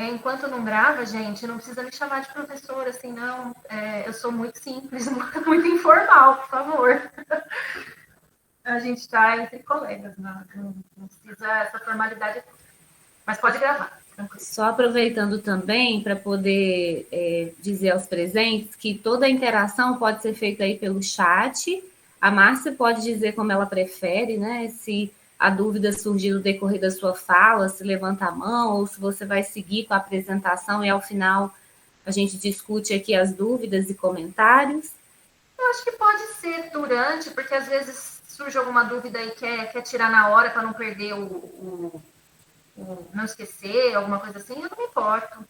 enquanto não grava, gente, não precisa me chamar de professora, assim, não. Eu sou muito simples, muito informal, por favor. A gente está entre colegas, não precisa essa formalidade, mas pode gravar. Só aproveitando também para poder dizer aos presentes que toda a interação pode ser feita aí pelo chat. A Márcia pode dizer como ela prefere, né? Se a dúvida surgir no decorrer da sua fala, se levanta a mão, ou se você vai seguir com a apresentação e ao final a gente discute aqui as dúvidas e comentários. Eu acho que pode ser durante, porque às vezes surge alguma dúvida e quer tirar na hora para não perder não esquecer, alguma coisa assim, eu não me importo.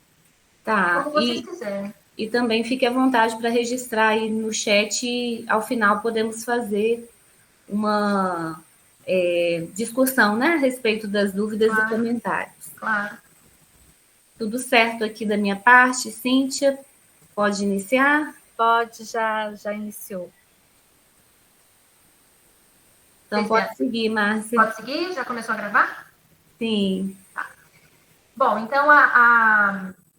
Tá, Como vocês quiserem. e também fique à vontade para registrar aí no chat e ao final podemos fazer uma discussão, né, a respeito das dúvidas e Claro, comentários. claro. Tudo certo aqui da minha parte, Cíntia? Pode iniciar? Pode, já iniciou. Então pode seguir, Márcia. Pode seguir? Já começou a gravar? Sim. Tá. Bom, então,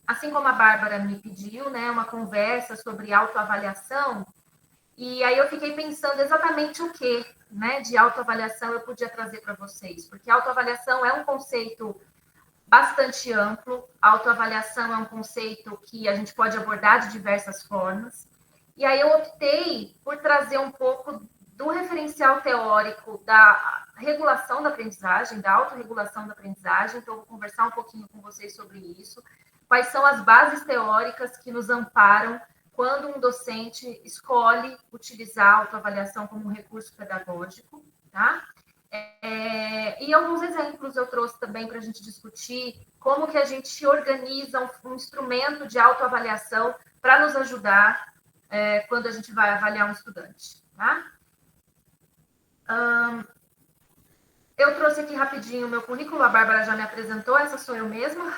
assim como a Bárbara me pediu, né, uma conversa sobre autoavaliação, e aí eu fiquei pensando exatamente o que, né, de autoavaliação eu podia trazer para vocês, porque autoavaliação é um conceito bastante amplo, autoavaliação é um conceito que a gente pode abordar de diversas formas, e aí eu optei por trazer um pouco do referencial teórico da regulação da aprendizagem, da autorregulação da aprendizagem, então eu vou conversar um pouquinho com vocês sobre isso, quais são as bases teóricas que nos amparam quando um docente escolhe utilizar a autoavaliação como um recurso pedagógico, tá? E alguns exemplos eu trouxe também para a gente discutir como que a gente organiza um instrumento de autoavaliação para nos ajudar quando a gente vai avaliar um estudante, tá? Eu trouxe aqui rapidinho o meu currículo, a Bárbara já me apresentou, essa sou eu mesma.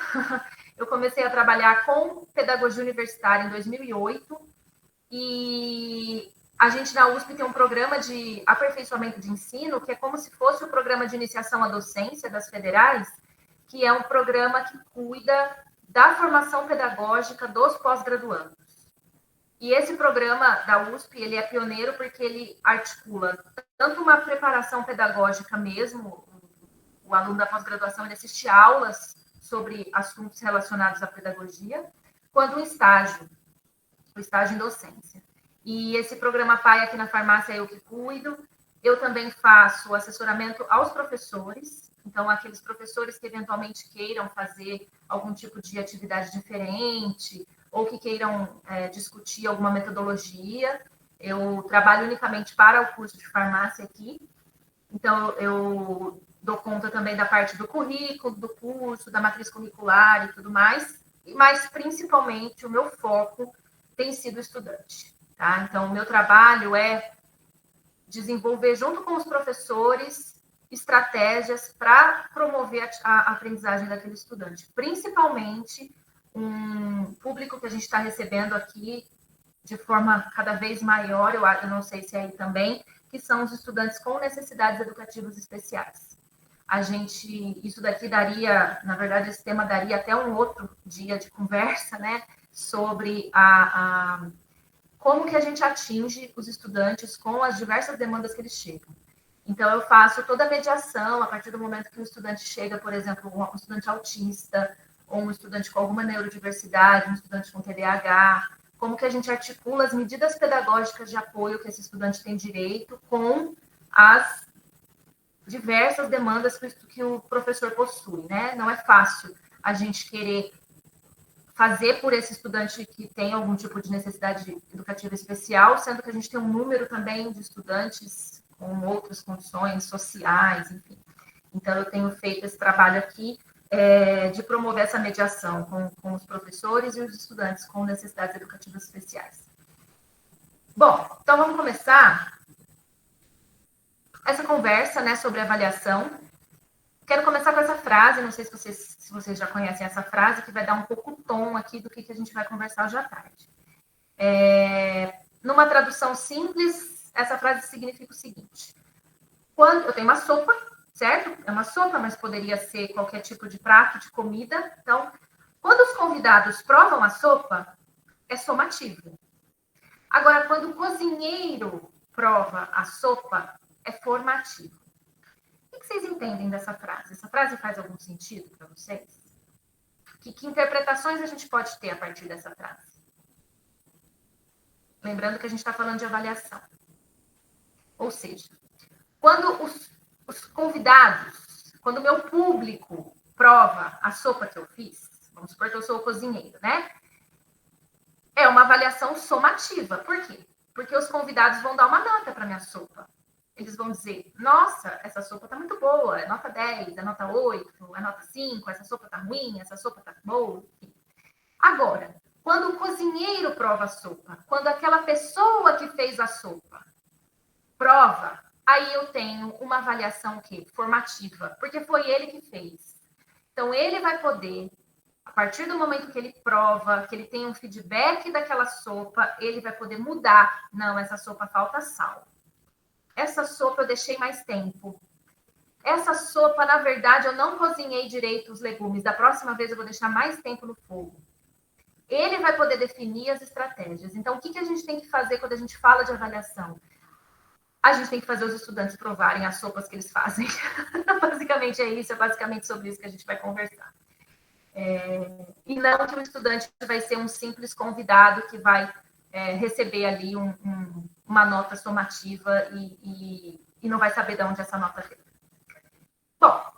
Eu comecei a trabalhar com pedagogia universitária em 2008 e a gente na USP tem um programa de aperfeiçoamento de ensino que é como se fosse o programa de iniciação à docência das federais, que é um programa que cuida da formação pedagógica dos pós-graduandos. E esse programa da USP, ele é pioneiro porque ele articula tanto uma preparação pedagógica mesmo, o aluno da pós-graduação ele assiste aulas sobre assuntos relacionados à pedagogia, quanto um estágio, o estágio em docência. E esse programa PAI aqui na farmácia é eu que cuido. Eu também faço assessoramento aos professores, então aqueles professores que eventualmente queiram fazer algum tipo de atividade diferente ou que queiram discutir alguma metodologia. Eu trabalho unicamente para o curso de farmácia aqui, então eu dou conta também da parte do currículo, do curso, da matriz curricular e tudo mais, mas principalmente o meu foco tem sido estudante, tá? Então, o meu trabalho é desenvolver junto com os professores estratégias para promover a aprendizagem daquele estudante, principalmente um público que a gente está recebendo aqui de forma cada vez maior, eu não sei se é aí também, que são os estudantes com necessidades educativas especiais. Isso daqui daria, na verdade, esse tema daria até um outro dia de conversa, né, sobre como que a gente atinge os estudantes com as diversas demandas que eles chegam. Então, eu faço toda a mediação a partir do momento que o estudante chega, por exemplo, um estudante autista, ou um estudante com alguma neurodiversidade, um estudante com TDAH, como que a gente articula as medidas pedagógicas de apoio que esse estudante tem direito com as diversas demandas que o professor possui, né? Não é fácil a gente querer fazer por esse estudante que tem algum tipo de necessidade educativa especial, sendo que a gente tem um número também de estudantes com outras condições sociais, enfim. Então, eu tenho feito esse trabalho aqui de promover essa mediação com os professores e os estudantes com necessidades educativas especiais. Bom, então vamos começar essa conversa, né, sobre avaliação. Quero começar com essa frase, não sei se vocês já conhecem essa frase, que vai dar um pouco o tom aqui do que a gente vai conversar hoje à tarde. Numa tradução simples, essa frase significa o seguinte: quando eu tenho uma sopa, certo? É uma sopa, mas poderia ser qualquer tipo de prato de comida. Então, Quando os convidados provam a sopa, é somativo. Agora, quando o cozinheiro prova a sopa, é formativo. O que vocês entendem dessa frase? Essa frase faz algum sentido para vocês? Que interpretações a gente pode ter a partir dessa frase? Lembrando que a gente está falando de avaliação. Ou seja, quando os convidados, quando o meu público prova a sopa que eu fiz, vamos supor que eu sou o cozinheiro, né? É uma avaliação somativa. Por quê? Porque os convidados vão dar uma nota para minha sopa. Eles vão dizer, nossa, essa sopa tá muito boa, é nota 10, é nota 8, é nota 5, essa sopa tá ruim, essa sopa tá boa, enfim. Agora, quando o cozinheiro prova a sopa, quando aquela pessoa que fez a sopa prova, aí eu tenho uma avaliação o quê? Formativa, porque foi ele que fez. Então, ele vai poder, a partir do momento que ele prova, que ele tem um feedback daquela sopa, ele vai poder mudar. Não, essa sopa falta sal. Essa sopa eu deixei mais tempo. Essa sopa, na verdade, eu não cozinhei direito os legumes. Da próxima vez eu vou deixar mais tempo no fogo. Ele vai poder definir as estratégias. Então, o que a gente tem que fazer quando a gente fala de avaliação? A gente tem que fazer os estudantes provarem as sopas que eles fazem. Basicamente é isso, é basicamente sobre isso que a gente vai conversar. E não que o estudante vai ser um simples convidado que vai receber ali uma nota somativa e não vai saber de onde essa nota veio. Bom,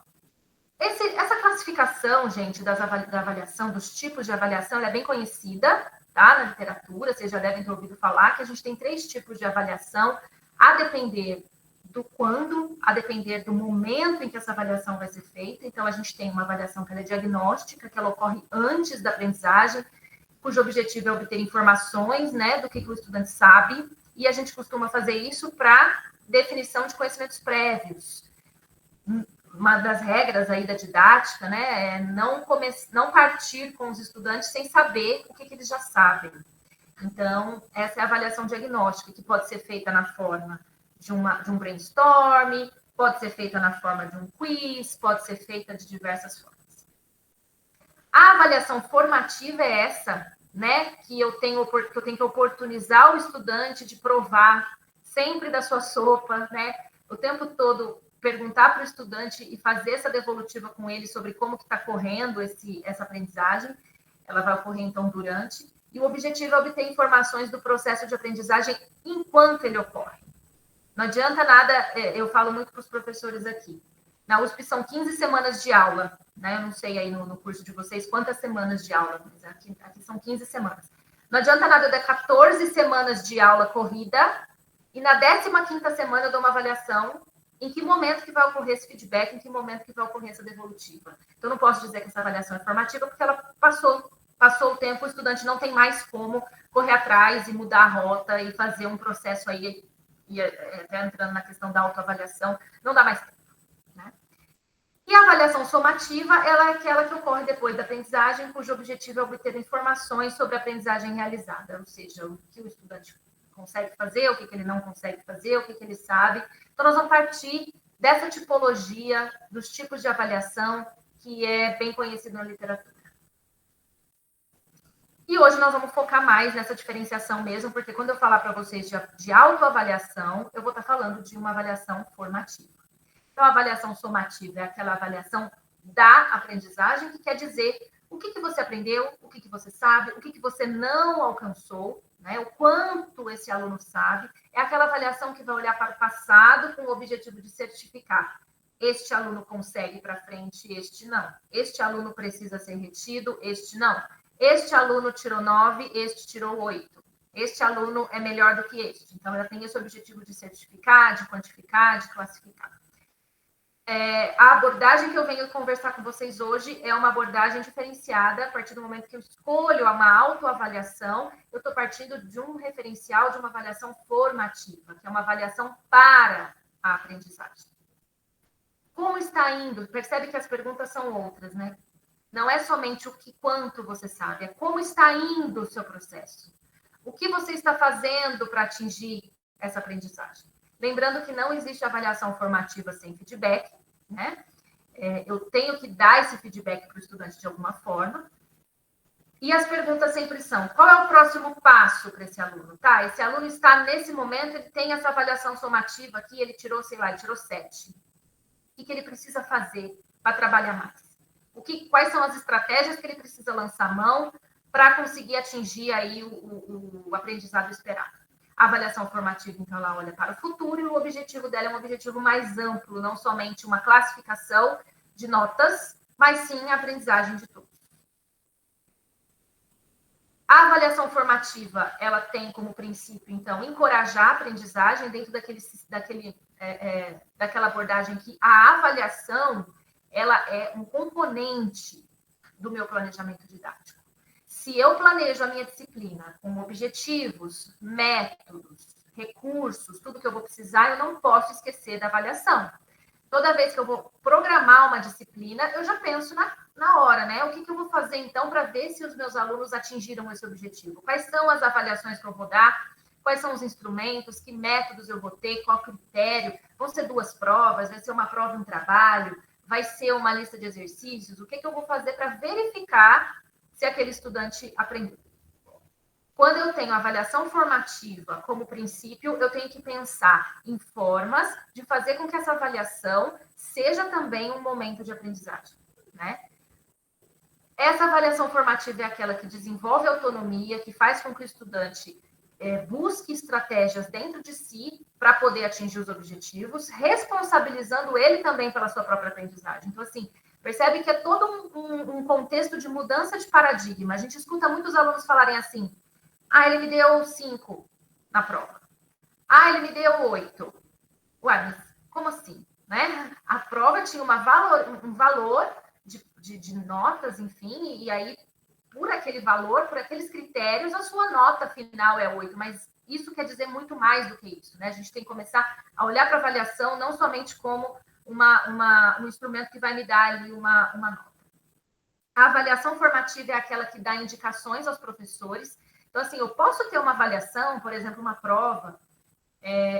essa classificação, gente, da avaliação, dos tipos de avaliação, ela é bem conhecida, tá? Na literatura, vocês já devem ter ouvido falar que a gente tem 3 tipos de avaliação, a depender do quando, a depender do momento em que essa avaliação vai ser feita. Então, a gente tem uma avaliação que ela é diagnóstica, que ela ocorre antes da aprendizagem, cujo objetivo é obter informações, né, do que o estudante sabe, e a gente costuma fazer isso para definição de conhecimentos prévios. Uma das regras aí da didática, né, é não partir com os estudantes sem saber o que eles já sabem. Então, essa é a avaliação diagnóstica, que pode ser feita na forma de um brainstorm, pode ser feita na forma de um quiz, pode ser feita de diversas formas. A avaliação formativa é essa, né, que eu tenho que oportunizar o estudante de provar sempre da sua sopa, né, o tempo todo perguntar para o estudante e fazer essa devolutiva com ele sobre como que está correndo essa aprendizagem. Ela vai ocorrer, então, durante. E o objetivo é obter informações do processo de aprendizagem enquanto ele ocorre. Não adianta nada, eu falo muito para os professores aqui. Na USP são 15 semanas de aula, né? Eu não sei aí no curso de vocês quantas semanas de aula, mas aqui são 15 semanas. Não adianta nada eu dar 14 semanas de aula corrida e na 15ª semana eu dou uma avaliação em que momento que vai ocorrer esse feedback, em que momento que vai ocorrer essa devolutiva. Então, não posso dizer que essa avaliação é formativa, porque ela passou o tempo, o estudante não tem mais como correr atrás e mudar a rota e fazer um processo aí, e até entrando na questão da autoavaliação, não dá mais tempo. Né? E a avaliação somativa, ela é aquela que ocorre depois da aprendizagem, cujo objetivo é obter informações sobre a aprendizagem realizada, ou seja, o que o estudante consegue fazer, o que ele não consegue fazer, o que ele sabe. Então, nós vamos partir dessa tipologia, dos tipos de avaliação, que é bem conhecido na literatura. E hoje nós vamos focar mais nessa diferenciação mesmo, porque quando eu falar para vocês de autoavaliação, eu vou estar falando de uma avaliação formativa. Então, a avaliação somativa é aquela avaliação da aprendizagem, que quer dizer o que você aprendeu, o que você sabe, o que você não alcançou, né? O quanto esse aluno sabe. É aquela avaliação que vai olhar para o passado com o objetivo de certificar. Este aluno consegue ir para frente, este não. Este aluno precisa ser retido, este não. Este aluno tirou 9, este tirou 8. Este aluno é melhor do que este. Então, ela tem esse objetivo de certificar, de quantificar, de classificar. A abordagem que eu venho conversar com vocês hoje é uma abordagem diferenciada. A partir do momento que eu escolho uma autoavaliação, eu estou partindo de um referencial, de uma avaliação formativa, que é uma avaliação para a aprendizagem. Como está indo? Percebe que as perguntas são outras, né? Não é somente quanto você sabe, é como está indo o seu processo. O que você está fazendo para atingir essa aprendizagem? Lembrando que não existe avaliação formativa sem feedback, né? Eu tenho que dar esse feedback para o estudante de alguma forma. E as perguntas sempre são: qual é o próximo passo para esse aluno? Tá, esse aluno está nesse momento, ele tem essa avaliação somativa aqui, ele tirou, sei lá, ele tirou 7. O que ele precisa fazer para trabalhar mais? Quais são as estratégias que ele precisa lançar a mão para conseguir atingir aí o aprendizado esperado? A avaliação formativa, então, ela olha para o futuro e o objetivo dela é um objetivo mais amplo, não somente uma classificação de notas, mas sim a aprendizagem de todos. A avaliação formativa, ela tem como princípio, então, encorajar a aprendizagem dentro daquela abordagem que a avaliação, ela é um componente do meu planejamento didático. Se eu planejo a minha disciplina com objetivos, métodos, recursos, tudo que eu vou precisar, eu não posso esquecer da avaliação. Toda vez que eu vou programar uma disciplina, eu já penso na hora, né? O que eu vou fazer, então, para ver se os meus alunos atingiram esse objetivo? Quais são as avaliações que eu vou dar? Quais são os instrumentos? Que métodos eu vou ter? Qual critério? Vão ser 2 provas? Vai ser uma prova e um trabalho? Vai ser uma lista de exercícios? O que eu vou fazer para verificar se aquele estudante aprendeu? Quando eu tenho avaliação formativa como princípio, eu tenho que pensar em formas de fazer com que essa avaliação seja também um momento de aprendizagem, né? Essa avaliação formativa é aquela que desenvolve autonomia, que faz com que o estudante busque estratégias dentro de si para poder atingir os objetivos, responsabilizando ele também pela sua própria aprendizagem. Então, assim, percebe que é todo um contexto de mudança de paradigma. A gente escuta muitos alunos falarem assim: ah, ele me deu 5 na prova. Ah, ele me deu 8. Ué, mas como assim? Né? A prova tinha um valor de notas, enfim, e aí, por aquele valor, por aqueles critérios, a sua nota final é 8. Mas isso quer dizer muito mais do que isso, né? A gente tem que começar a olhar para a avaliação não somente como um instrumento que vai me dar ali uma nota. A avaliação formativa é aquela que dá indicações aos professores. Então, assim, eu posso ter uma avaliação, por exemplo, uma prova.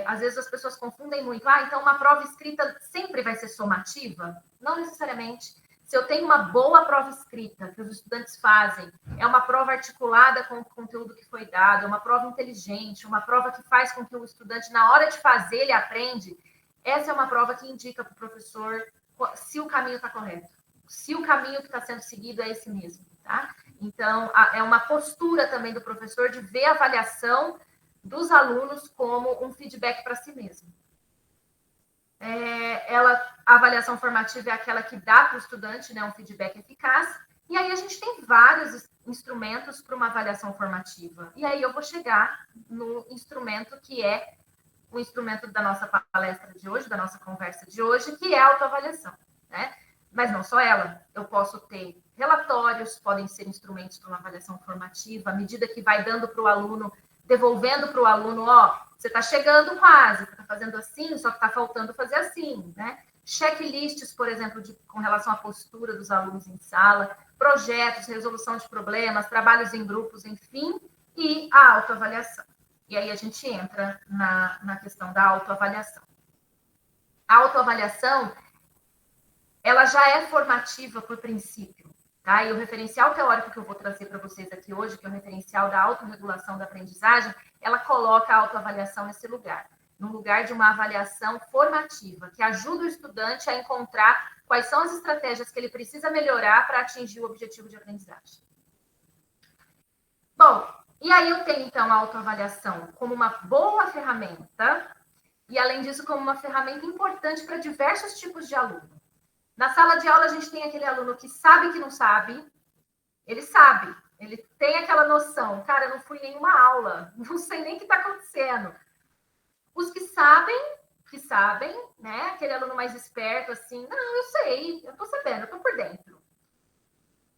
Às vezes as pessoas confundem muito. Ah, então uma prova escrita sempre vai ser somativa? Não necessariamente. Se eu tenho uma boa prova escrita que os estudantes fazem, é uma prova articulada com o conteúdo que foi dado, é uma prova inteligente, uma prova que faz com que o estudante, na hora de fazer, ele aprende. Essa é uma prova que indica para o professor se o caminho está correto, se o caminho que está sendo seguido é esse mesmo, tá? Então, é uma postura também do professor de ver a avaliação dos alunos como um feedback para si mesmo. A avaliação formativa é aquela que dá para o estudante, né, um feedback eficaz. E aí a gente tem vários instrumentos para uma avaliação formativa. E aí eu vou chegar no instrumento que é o instrumento da nossa palestra de hoje, da nossa conversa de hoje, que é a autoavaliação, né? Mas não só ela. Eu posso ter relatórios, podem ser instrumentos para uma avaliação formativa, à medida que vai dando para o aluno, devolvendo para o aluno, ó, você está chegando quase, você está fazendo assim, só que está faltando fazer assim, né? Checklists, por exemplo, com relação à postura dos alunos em sala, projetos, resolução de problemas, trabalhos em grupos, enfim, e a autoavaliação. E aí a gente entra na questão da autoavaliação. A autoavaliação, ela já é formativa por princípio, tá? E o referencial teórico que eu vou trazer para vocês aqui hoje, que é o referencial da autorregulação da aprendizagem, ela coloca a autoavaliação nesse lugar, no lugar de uma avaliação formativa, que ajuda o estudante a encontrar quais são as estratégias que ele precisa melhorar para atingir o objetivo de aprendizagem. Bom, e aí eu tenho, então, a autoavaliação como uma boa ferramenta, e, além disso, como uma ferramenta importante para diversos tipos de aluno. Na sala de aula, a gente tem aquele aluno que sabe que não sabe, ele sabe, ele tem aquela noção, cara, eu não fui em nenhuma aula, não sei nem o que está acontecendo. Os que sabem, né, aquele aluno mais esperto, assim, não, eu sei, eu estou sabendo, eu estou por dentro.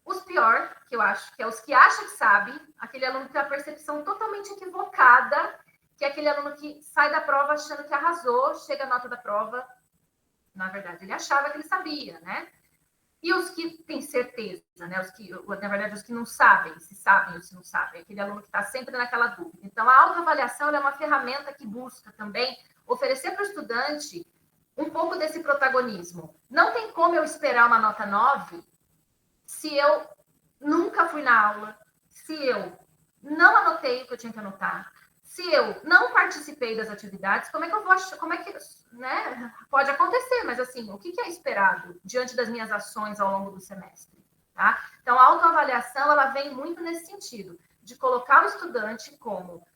Os pior, que eu acho, que é os que acham que sabe, aquele aluno que tem a percepção totalmente equivocada, que é aquele aluno que sai da prova achando que arrasou, chega a nota da prova, na verdade, ele achava que ele sabia, né? E os que têm certeza, né? Na verdade, os que não sabem, se sabem ou se não sabem, aquele aluno que está sempre naquela dúvida. Então, a autoavaliação é uma ferramenta que busca também oferecer para o estudante um pouco desse protagonismo. Não tem como eu esperar uma nota 9 se eu nunca fui na aula, se eu não anotei o que eu tinha que anotar, se eu não participei das atividades, como é que eu vou achar, como é que, né, pode acontecer, mas assim, o que é esperado diante das minhas ações ao longo do semestre, tá? Então, a autoavaliação, ela vem muito nesse sentido, de colocar o estudante como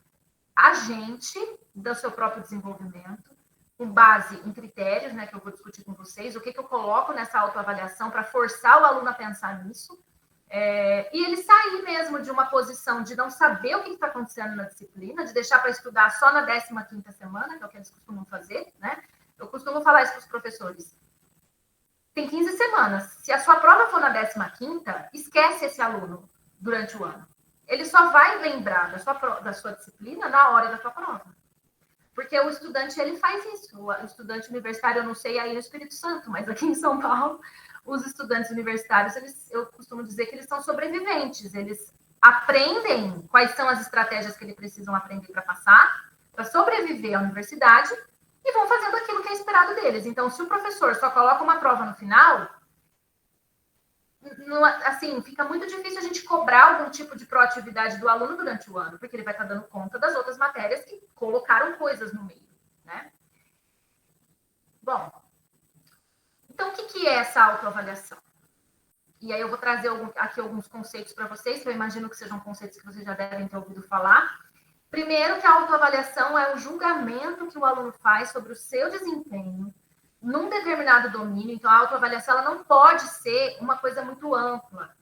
agente do seu próprio desenvolvimento, com base em critérios, né, que eu vou discutir com vocês, o que eu coloco nessa autoavaliação para forçar o aluno a pensar nisso, e ele sair mesmo de uma posição de não saber o que está acontecendo na disciplina, de deixar para estudar só na 15ª semana, que é o que eles costumam fazer, né? Eu costumo falar isso para os professores. Tem 15 semanas. Se a sua prova for na 15ª, esquece esse aluno durante o ano. Ele só vai lembrar da sua disciplina na hora da sua prova. Porque o estudante, ele faz isso. O estudante universitário, eu não sei aí no Espírito Santo, mas aqui em São Paulo, os estudantes universitários, eu costumo dizer que eles são sobreviventes. Eles aprendem quais são as estratégias que eles precisam aprender para passar, para sobreviver à universidade, e vão fazendo aquilo que é esperado deles. Então, se o professor só coloca uma prova no final, assim, fica muito difícil a gente cobrar algum tipo de proatividade do aluno durante o ano, porque ele vai estar dando conta das outras matérias que colocaram coisas no meio, né? Bom, então o que é essa autoavaliação? E aí eu vou trazer aqui alguns conceitos para vocês, que eu imagino que sejam conceitos que vocês já devem ter ouvido falar. Primeiro, que a autoavaliação é o julgamento que o aluno faz sobre o seu desempenho num determinado domínio. Então, a autoavaliação ela não pode ser uma coisa muito ampla.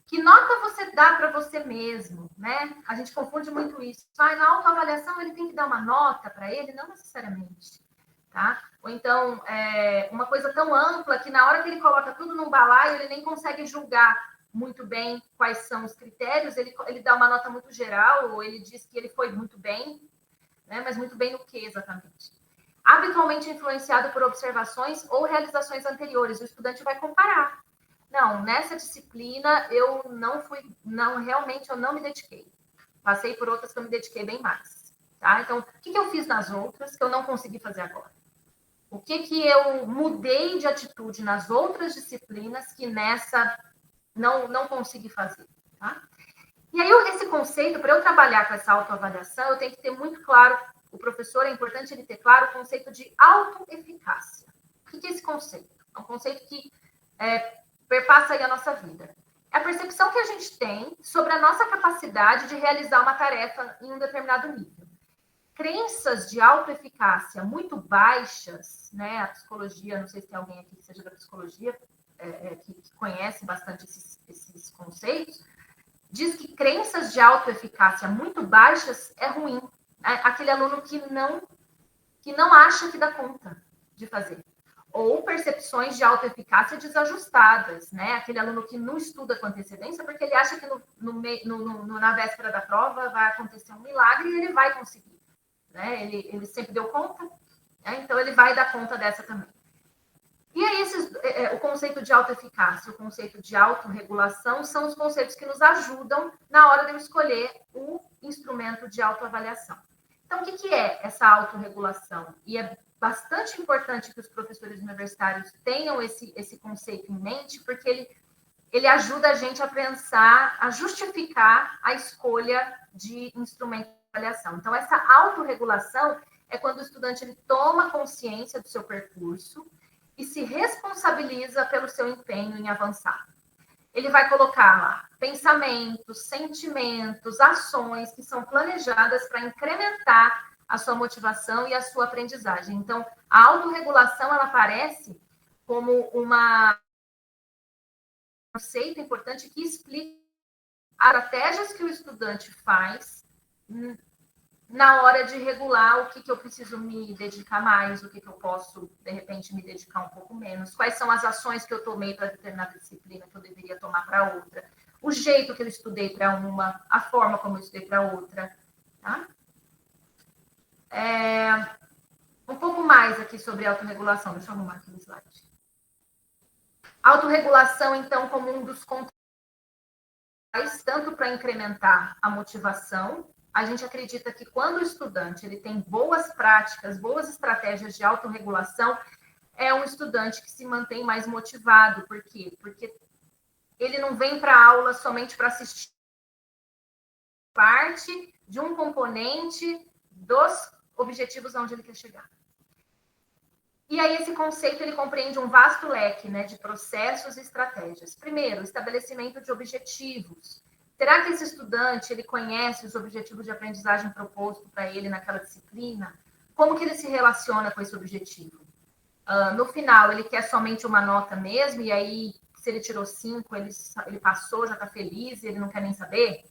Que nota você dá para você mesmo, né? A gente confunde muito isso. Na autoavaliação, ele tem que dar uma nota para ele? Não necessariamente, tá? Ou então, uma coisa tão ampla que na hora que ele coloca tudo num balaio, ele nem consegue julgar muito bem quais são os critérios, ele dá uma nota muito geral, ou ele diz que ele foi muito bem, né? Mas muito bem no que exatamente? Habitualmente influenciado por observações ou realizações anteriores. O estudante vai comparar. Não, nessa disciplina eu realmente eu não me dediquei. Passei por outras que eu me dediquei bem mais. Tá? Então, o que eu fiz nas outras que eu não consegui fazer agora? O que eu mudei de atitude nas outras disciplinas que nessa não consegui fazer? Tá? E aí, esse conceito, para eu trabalhar com essa autoavaliação, eu tenho que ter muito claro, o professor, é importante ele ter claro o conceito de autoeficácia. O que é esse conceito? É um conceito que perpassa aí a nossa vida. É a percepção que a gente tem sobre a nossa capacidade de realizar uma tarefa em um determinado nível. Crenças de autoeficácia muito baixas, né? A psicologia, não sei se tem alguém aqui que seja da psicologia, que conhece bastante esses conceitos, diz que crenças de autoeficácia muito baixas é ruim. Aquele aluno que não acha que dá conta de fazer. Ou percepções de autoeficácia desajustadas, né? Aquele aluno que não estuda com antecedência porque ele acha que na véspera da prova vai acontecer um milagre e ele vai conseguir. Né? Ele sempre deu conta, né? Então ele vai dar conta dessa também. E aí, o conceito de autoeficácia, o conceito de autorregulação são os conceitos que nos ajudam na hora de eu escolher o instrumento de autoavaliação. Então, o que é essa autorregulação? E é bastante importante que os professores universitários tenham esse conceito em mente, porque ele ajuda a gente a pensar, a justificar a escolha de instrumento de avaliação. Então, essa autorregulação é quando o estudante ele toma consciência do seu percurso e se responsabiliza pelo seu empenho em avançar. Ele vai colocar lá pensamentos, sentimentos, ações que são planejadas para incrementar a sua motivação e a sua aprendizagem. Então, a autorregulação, ela aparece como um conceito importante que explica as estratégias que o estudante faz na hora de regular o que eu preciso me dedicar mais, o que eu posso, de repente, me dedicar um pouco menos, quais são as ações que eu tomei para determinada disciplina que eu deveria tomar para outra, o jeito que eu estudei para uma, a forma como eu estudei para outra, tá? Um pouco mais aqui sobre autorregulação, deixa eu arrumar aqui no slide. Autorregulação, então, como um dos controles, tanto para incrementar a motivação. A gente acredita que quando o estudante ele tem boas práticas, boas estratégias de autorregulação, é um estudante que se mantém mais motivado. Por quê? Porque ele não vem para a aula somente para assistir parte de um componente dos objetivos onde ele quer chegar. E aí esse conceito ele compreende um vasto leque, né, de processos e estratégias. Primeiro, estabelecimento de objetivos. Será que esse estudante ele conhece os objetivos de aprendizagem proposto para ele naquela disciplina? Como que ele se relaciona com esse objetivo? No final, ele quer somente uma nota mesmo, e aí, se ele tirou 5, ele passou, já está feliz, e ele não quer nem saber?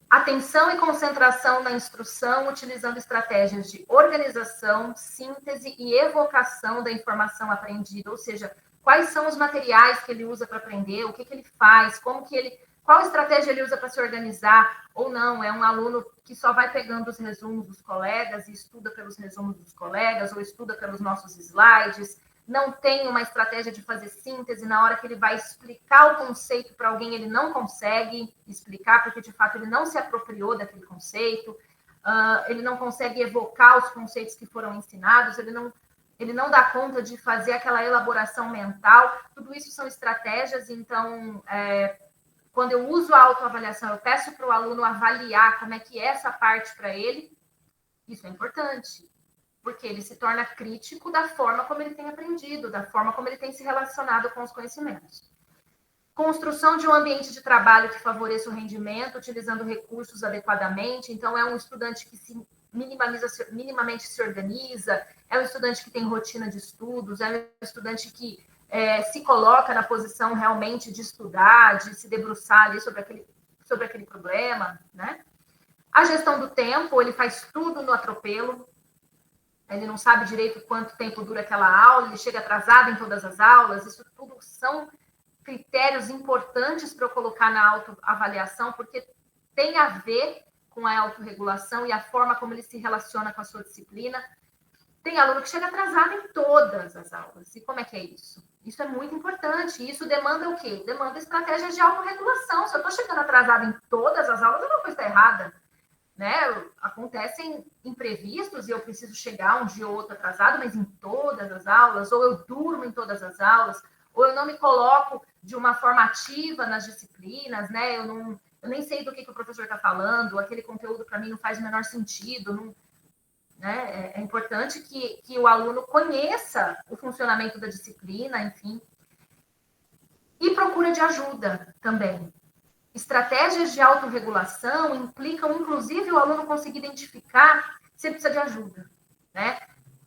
Atenção e concentração na instrução, utilizando estratégias de organização, síntese e evocação da informação aprendida, ou seja, quais são os materiais que ele usa para aprender, o que ele faz, qual estratégia ele usa para se organizar, ou não, é um aluno que só vai pegando os resumos dos colegas e estuda pelos resumos dos colegas, ou estuda pelos nossos slides, não tem uma estratégia de fazer síntese, na hora que ele vai explicar o conceito para alguém, ele não consegue explicar, porque de fato ele não se apropriou daquele conceito, ele não consegue evocar os conceitos que foram ensinados, ele não dá conta de fazer aquela elaboração mental, tudo isso são estratégias, então, quando eu uso a autoavaliação, eu peço para o aluno avaliar como é que é essa parte para ele, isso é importante, porque ele se torna crítico da forma como ele tem aprendido, da forma como ele tem se relacionado com os conhecimentos. Construção de um ambiente de trabalho que favoreça o rendimento, utilizando recursos adequadamente. Então, é um estudante que minimamente se organiza, é um estudante que tem rotina de estudos, é um estudante que se coloca na posição realmente de estudar, de se debruçar ali sobre aquele problema, né? A gestão do tempo, ele faz tudo no atropelo, ele não sabe direito quanto tempo dura aquela aula, ele chega atrasado em todas as aulas, isso tudo são critérios importantes para eu colocar na autoavaliação, porque tem a ver com a autorregulação e a forma como ele se relaciona com a sua disciplina. Tem aluno que chega atrasado em todas as aulas. E como é que é isso? Isso é muito importante. Isso demanda o quê? Demanda estratégias de autorregulação. Se eu estou chegando atrasado em todas as aulas, alguma coisa está errada. Né? Acontecem imprevistos e eu preciso chegar um dia ou outro atrasado, mas em todas as aulas, ou eu durmo em todas as aulas, ou eu não me coloco de uma forma ativa nas disciplinas, né? Eu nem sei do que o professor está falando, aquele conteúdo para mim não faz o menor sentido, né? É importante que o aluno conheça o funcionamento da disciplina, enfim. E procura de ajuda também. Estratégias de autorregulação implicam, inclusive, o aluno conseguir identificar se ele precisa de ajuda, né?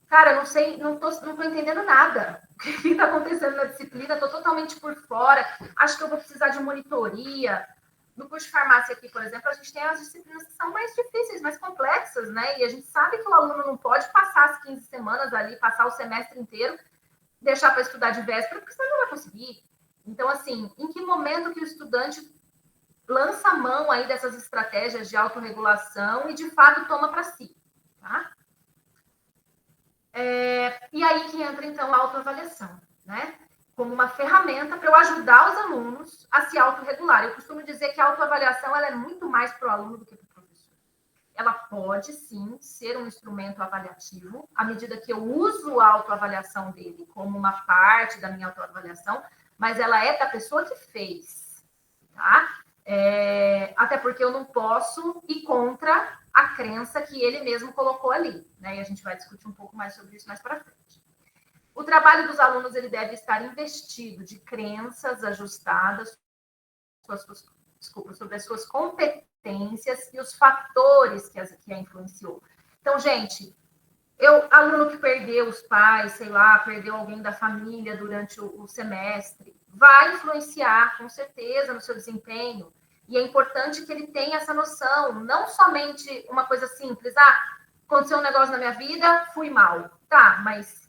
Cara, eu não sei, não tô entendendo nada. O que está acontecendo na disciplina? Estou totalmente por fora. Acho que eu vou precisar de monitoria. No curso de farmácia aqui, por exemplo, a gente tem as disciplinas que são mais difíceis, mais complexas, né? E a gente sabe que o aluno não pode passar as 15 semanas ali, passar o semestre inteiro, deixar para estudar de véspera, porque senão não vai conseguir. Então, assim, em que momento que o estudante lança a mão aí dessas estratégias de autorregulação e, de fato, toma para si, tá? E aí que entra, então, a autoavaliação, né? Como uma ferramenta para eu ajudar os alunos a se autorregular. Eu costumo dizer que a autoavaliação ela é muito mais para o aluno do que para o professor. Ela pode, sim, ser um instrumento avaliativo, à medida que eu uso a autoavaliação dele como uma parte da minha autoavaliação, mas ela é da pessoa que fez, tá? Até porque eu não posso ir contra a crença que ele mesmo colocou ali, né? E a gente vai discutir um pouco mais sobre isso mais para frente. O trabalho dos alunos ele deve estar investido de crenças ajustadas sobre as suas competências e os fatores que a influenciou. Então, gente, aluno que perdeu os pais, sei lá, perdeu alguém da família durante o semestre, vai influenciar, com certeza, no seu desempenho. E é importante que ele tenha essa noção, não somente uma coisa simples, aconteceu um negócio na minha vida, fui mal. Tá, mas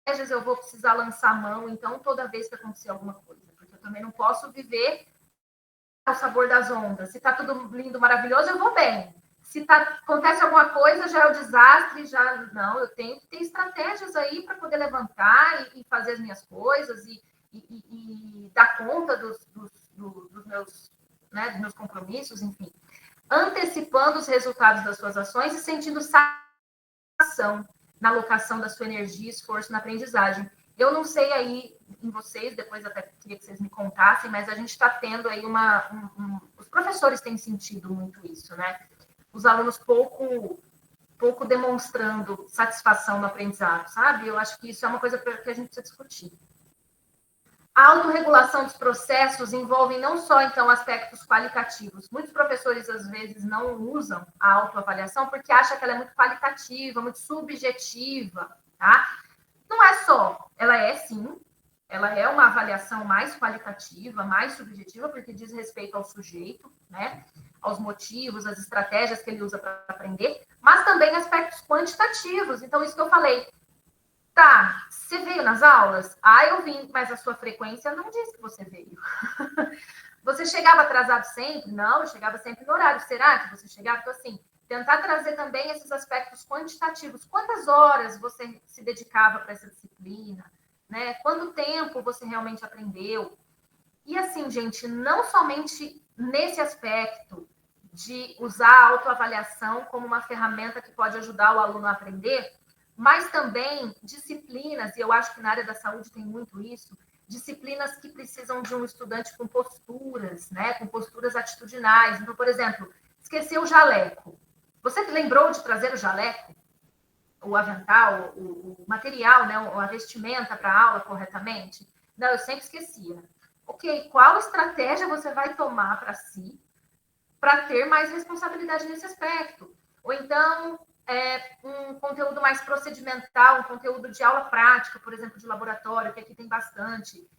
às vezes eu vou precisar lançar a mão, então, toda vez que acontecer alguma coisa, porque eu também não posso viver ao sabor das ondas. Se tá tudo lindo, maravilhoso, eu vou bem. Se acontece alguma coisa, já é o desastre, não, eu tenho que ter estratégias aí para poder levantar e fazer as minhas coisas e dar conta dos meus, né, dos meus compromissos, enfim. Antecipando os resultados das suas ações e sentindo satisfação na alocação da sua energia e esforço na aprendizagem. Eu não sei aí em vocês, depois até queria que vocês me contassem, mas a gente está tendo aí professores têm sentido muito isso, né? Os alunos pouco demonstrando satisfação no aprendizado, sabe? Eu acho que isso é uma coisa que a gente precisa discutir. A autorregulação dos processos envolve não só, então, aspectos qualitativos. Muitos professores, às vezes, não usam a autoavaliação porque acham que ela é muito qualitativa, muito subjetiva, tá? Não é só, ela é, sim, ela é uma avaliação mais qualitativa, mais subjetiva, porque diz respeito ao sujeito, né? Aos motivos, às estratégias que ele usa para aprender, mas também aspectos quantitativos. Então, isso que eu falei. Tá, você veio nas aulas? Ah, eu vim, mas a sua frequência não diz que você veio. Você chegava atrasado sempre? Não, eu chegava sempre no horário. Será que você chegava? Então, assim, tentar trazer também esses aspectos quantitativos. Quantas horas você se dedicava para essa disciplina? Né? Quanto tempo você realmente aprendeu? E assim, gente, não somente nesse aspecto de usar a autoavaliação como uma ferramenta que pode ajudar o aluno a aprender, mas também disciplinas, e eu acho que na área da saúde tem muito isso, disciplinas que precisam de um estudante com posturas, né, com posturas atitudinais. Então, por exemplo, esqueceu o jaleco. Você lembrou de trazer o jaleco? O avental, o material, né, a vestimenta para a aula corretamente? Não, eu sempre esquecia. Ok, qual estratégia você vai tomar para si para ter mais responsabilidade nesse aspecto? Ou então, um conteúdo mais procedimental, um conteúdo de aula prática, por exemplo, de laboratório, que aqui tem bastante.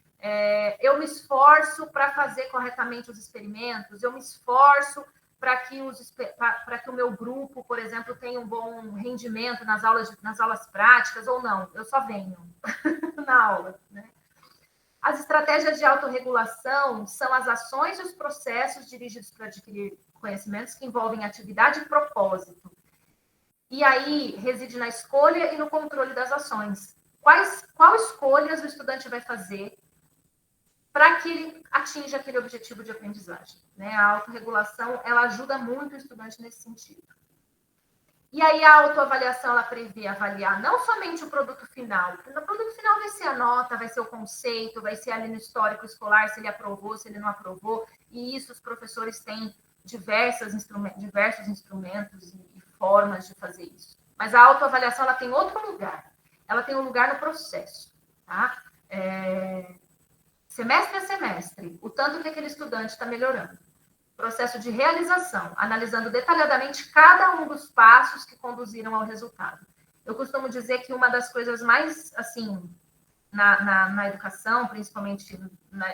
Eu me esforço para fazer corretamente os experimentos, eu me esforço para que o meu grupo, por exemplo, tenha um bom rendimento nas aulas práticas, ou não, eu só venho na aula, né? As estratégias de autorregulação são as ações e os processos dirigidos para adquirir conhecimentos que envolvem atividade e propósito. E aí reside na escolha e no controle das ações. Qual escolhas o estudante vai fazer para que ele atinja aquele objetivo de aprendizagem? Né? A autorregulação, ela ajuda muito o estudante nesse sentido. E aí a autoavaliação, ela prevê avaliar não somente o produto final. O produto final vai ser a nota, vai ser o conceito, vai ser ali no histórico escolar, se ele aprovou, se ele não aprovou. E isso os professores têm diversos instrumentos e formas de fazer isso. Mas a autoavaliação, ela tem outro lugar. Ela tem um lugar no processo, tá? Semestre a semestre, o tanto que aquele estudante está melhorando. Processo de realização, analisando detalhadamente cada um dos passos que conduziram ao resultado. Eu costumo dizer que uma das coisas mais, assim, na educação, principalmente,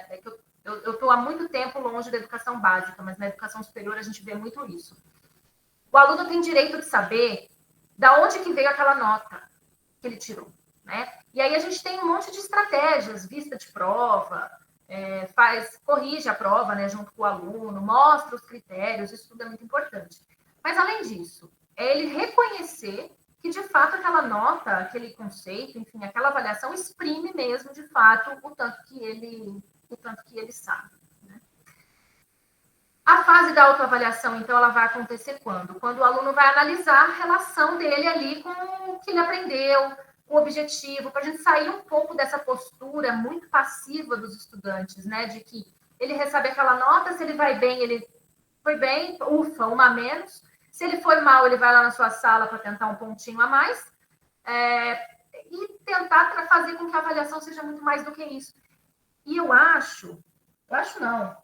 é que eu estou há muito tempo longe da educação básica, mas na educação superior a gente vê muito isso. O aluno tem direito de saber da onde que veio aquela nota que ele tirou, né? E aí a gente tem um monte de estratégias, vista de prova, corrige a prova, né, junto com o aluno, mostra os critérios, isso tudo é muito importante. Mas, além disso, é ele reconhecer que, de fato, aquela nota, aquele conceito, enfim, aquela avaliação exprime mesmo, de fato, o tanto que ele sabe. Né? A fase da autoavaliação, então, ela vai acontecer quando? Quando o aluno vai analisar a relação dele ali com o que ele aprendeu, o objetivo, para a gente sair um pouco dessa postura muito passiva dos estudantes, né? De que ele recebe aquela nota, se ele vai bem, ele foi bem, ufa, uma a menos. Se ele foi mal, ele vai lá na sua sala para tentar um pontinho a mais. E tentar fazer com que a avaliação seja muito mais do que isso. E eu acho não.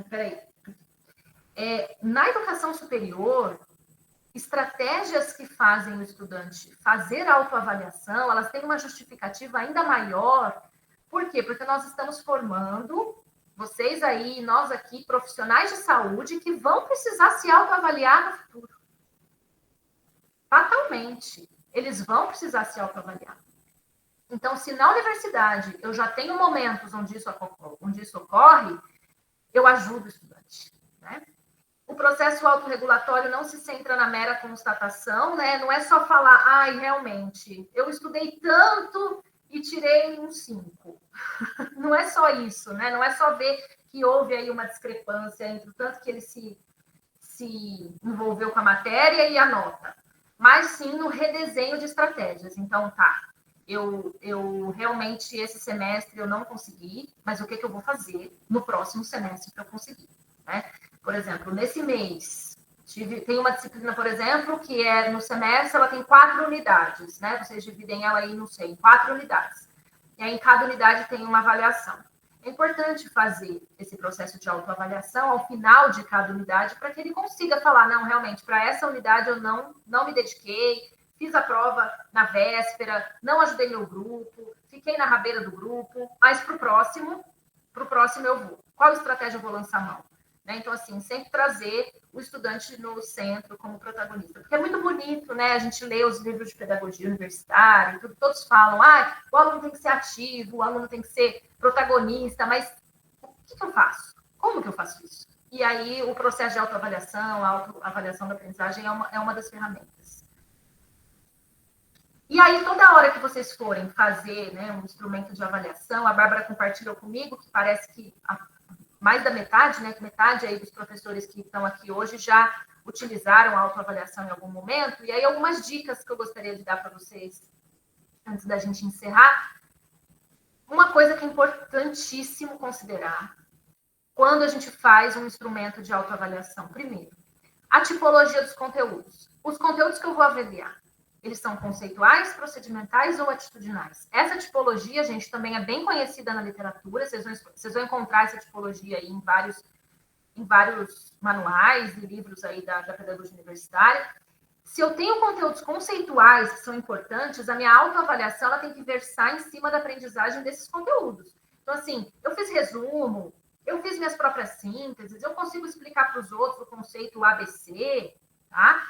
Peraí. Na educação superior, estratégias que fazem o estudante fazer autoavaliação, elas têm uma justificativa ainda maior. Por quê? Porque nós estamos formando, vocês aí, nós aqui, profissionais de saúde, que vão precisar se autoavaliar no futuro. Fatalmente, eles vão precisar se autoavaliar. Então, se na universidade eu já tenho momentos onde isso ocorre, eu ajudo o estudante, né? O processo autorregulatório não se centra na mera constatação, né? Não é só falar, realmente, eu estudei tanto e tirei um 5. Não é só isso, né? Não é só ver que houve aí uma discrepância entre o tanto que ele se envolveu com a matéria e a nota, mas sim no redesenho de estratégias. Então, eu realmente, esse semestre eu não consegui, mas o que eu vou fazer no próximo semestre para eu conseguir, né? por exemplo, nesse mês, tem uma disciplina, por exemplo, que é no semestre, ela tem 4 unidades, né? Vocês dividem ela aí, não sei, em 4 unidades. E aí, em cada unidade tem uma avaliação. É importante fazer esse processo de autoavaliação ao final de cada unidade para que ele consiga falar, não, realmente, para essa unidade eu não me dediquei, fiz a prova na véspera, não ajudei meu grupo, fiquei na rabeira do grupo, mas para o próximo eu vou. Qual estratégia eu vou lançar mão? Né? Então, assim, sempre trazer o estudante no centro como protagonista. Porque é muito bonito, né? A gente lê os livros de pedagogia universitária, todos falam, o aluno tem que ser ativo, o aluno tem que ser protagonista, mas o que eu faço? Como que eu faço isso? E aí, o processo de autoavaliação, a autoavaliação da aprendizagem é uma das ferramentas. E aí, toda hora que vocês forem fazer, né, um instrumento de avaliação, a Bárbara compartilhou comigo que parece que mais da metade, né, que metade aí dos professores que estão aqui hoje já utilizaram a autoavaliação em algum momento. E aí, algumas dicas que eu gostaria de dar para vocês antes da gente encerrar. Uma coisa que é importantíssimo considerar quando a gente faz um instrumento de autoavaliação. Primeiro, a tipologia dos conteúdos. Os conteúdos que eu vou avaliar, eles são conceituais, procedimentais ou atitudinais? Essa tipologia, gente, também é bem conhecida na literatura. Vocês vão encontrar essa tipologia aí em vários manuais e livros aí da pedagogia universitária. Se eu tenho conteúdos conceituais que são importantes, a minha autoavaliação ela tem que versar em cima da aprendizagem desses conteúdos. Então, assim, eu fiz resumo, eu fiz minhas próprias sínteses, eu consigo explicar para os outros o conceito ABC, tá?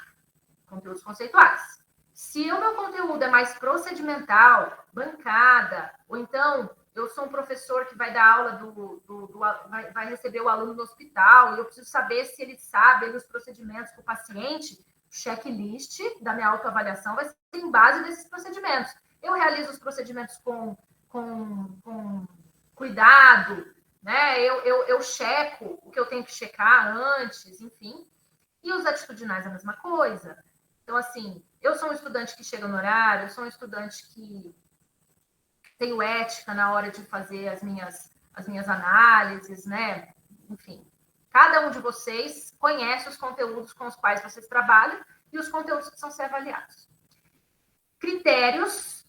Conteúdos conceituais. Se o meu conteúdo é mais procedimental, bancada, ou então eu sou um professor que vai dar aula vai receber o aluno no hospital e eu preciso saber se ele sabe os procedimentos para o paciente, o checklist da minha autoavaliação vai ser em base desses procedimentos. Eu realizo os procedimentos com cuidado, né? Eu checo o que eu tenho que checar antes, enfim. E os atitudinais a mesma coisa. Então, assim, eu sou um estudante que chega no horário, eu sou um estudante que tenho ética na hora de fazer as minhas análises, né? Enfim, cada um de vocês conhece os conteúdos com os quais vocês trabalham e os conteúdos que precisam ser avaliados. Critérios,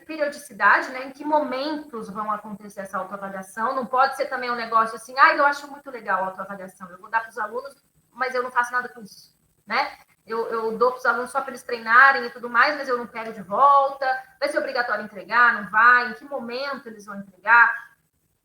periodicidade, né? Em que momentos vão acontecer essa autoavaliação? Não pode ser também um negócio assim, eu acho muito legal a autoavaliação, eu vou dar para os alunos, mas eu não faço nada com isso, né? Eu dou para os alunos só para eles treinarem e tudo mais, mas eu não pego de volta. Vai ser obrigatório entregar? Não vai? Em que momento eles vão entregar?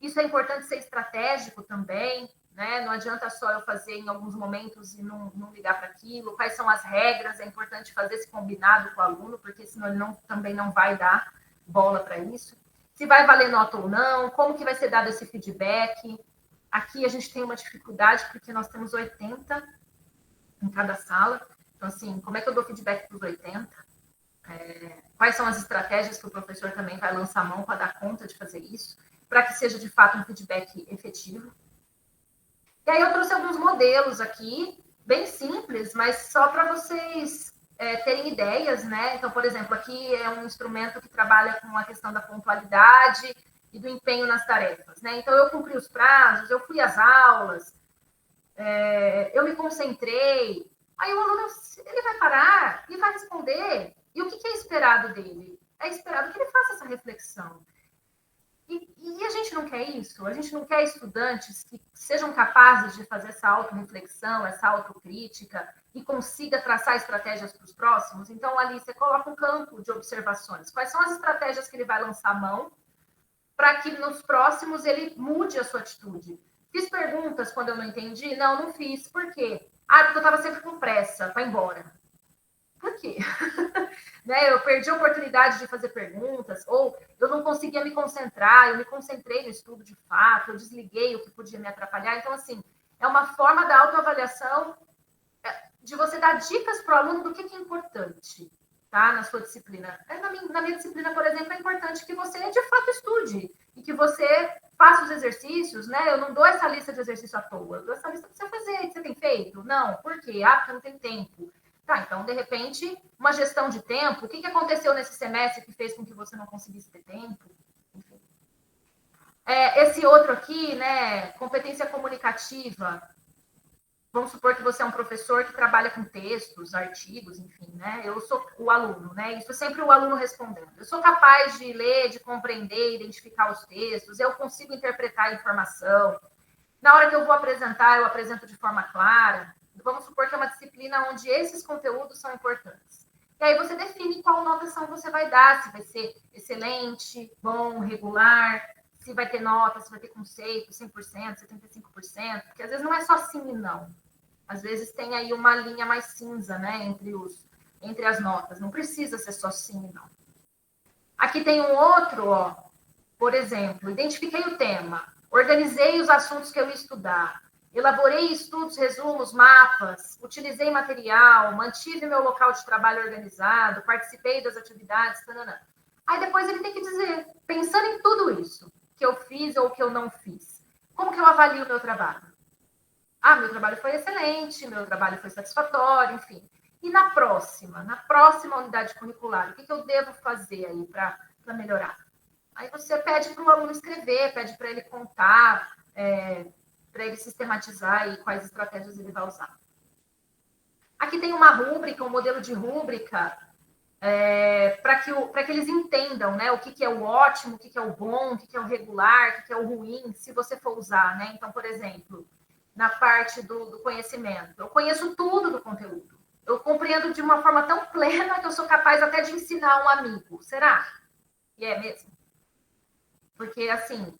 Isso é importante ser estratégico também, né? Não adianta só eu fazer em alguns momentos e não ligar para aquilo. Quais são as regras? É importante fazer esse combinado com o aluno, porque senão ele também não vai dar bola para isso. Se vai valer nota ou não, como que vai ser dado esse feedback. Aqui a gente tem uma dificuldade, porque nós temos 80 em cada sala. Então, assim, como é que eu dou feedback para os 80? Quais são as estratégias que o professor também vai lançar a mão para dar conta de fazer isso, para que seja, de fato, um feedback efetivo? E aí eu trouxe alguns modelos aqui, bem simples, mas só para vocês terem ideias, né? Então, por exemplo, aqui é um instrumento que trabalha com a questão da pontualidade e do empenho nas tarefas, né? Então, eu cumpri os prazos, eu fui às aulas, eu me concentrei. Aí o aluno, ele vai parar e vai responder. E o que é esperado dele? É esperado que ele faça essa reflexão. E a gente não quer isso? A gente não quer estudantes que sejam capazes de fazer essa autorreflexão, essa autocrítica e consiga traçar estratégias para os próximos? Então, ali, você coloca um campo de observações. Quais são as estratégias que ele vai lançar a mão para que nos próximos ele mude a sua atitude? Fiz perguntas quando eu não entendi? Não fiz. Por quê? Porque eu estava sempre com pressa para ir embora. Por quê? Né? Eu perdi a oportunidade de fazer perguntas, ou eu não conseguia me concentrar, eu me concentrei no estudo de fato, eu desliguei o que podia me atrapalhar. Então, assim, é uma forma da autoavaliação de você dar dicas para o aluno do que é importante, tá? Na sua disciplina. Na minha disciplina, por exemplo, é importante que você, de fato, estude e que você faça os exercícios, né? Eu não dou essa lista de exercício à toa, eu dou essa lista para você fazer, que você tem feito. Não, por quê? Porque não tem tempo. Tá, então, de repente, uma gestão de tempo, o que aconteceu nesse semestre que fez com que você não conseguisse ter tempo? Enfim. Esse outro aqui, né, competência comunicativa. vamos supor que você é um professor que trabalha com textos, artigos, enfim, né? Eu sou o aluno, né? Isso é sempre o aluno respondendo. Eu sou capaz de ler, de compreender, identificar os textos, eu consigo interpretar a informação. Na hora que eu vou apresentar, eu apresento de forma clara. Vamos supor que é uma disciplina onde esses conteúdos são importantes. E aí você define qual notação você vai dar, se vai ser excelente, bom, regular, se vai ter nota, se vai ter conceito, 100%, 75%, porque às vezes não é só sim e não. Às vezes tem aí uma linha mais cinza, né, entre as notas. Não precisa ser só sim e não. Aqui tem um outro, ó. Por exemplo, identifiquei o tema, organizei os assuntos que eu ia estudar, elaborei estudos, resumos, mapas, utilizei material, mantive meu local de trabalho organizado, participei das atividades, tanana. Aí depois ele tem que dizer, pensando em tudo isso que eu fiz ou que eu não fiz, como que eu avalio o meu trabalho? Ah, meu trabalho foi excelente, meu trabalho foi satisfatório, enfim. E na próxima unidade curricular, o que eu devo fazer aí para melhorar? Aí você pede para o aluno escrever, pede para ele contar, para ele sistematizar e quais estratégias ele vai usar. Aqui tem uma rúbrica, um modelo de rúbrica, para que eles entendam, né, o que é o ótimo, o que é o bom, o que é o regular, o que é o ruim, se você for usar, né? Então, por exemplo, na parte do conhecimento, eu conheço tudo do conteúdo. Eu compreendo de uma forma tão plena que eu sou capaz até de ensinar um amigo. Será? E é mesmo? Porque, assim,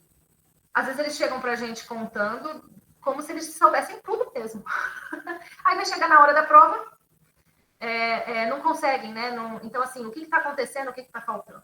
às vezes eles chegam para a gente contando como se eles soubessem tudo mesmo. Aí vai chegar na hora da prova, não conseguem, né? Não... Então, assim, o que está acontecendo, o que está faltando?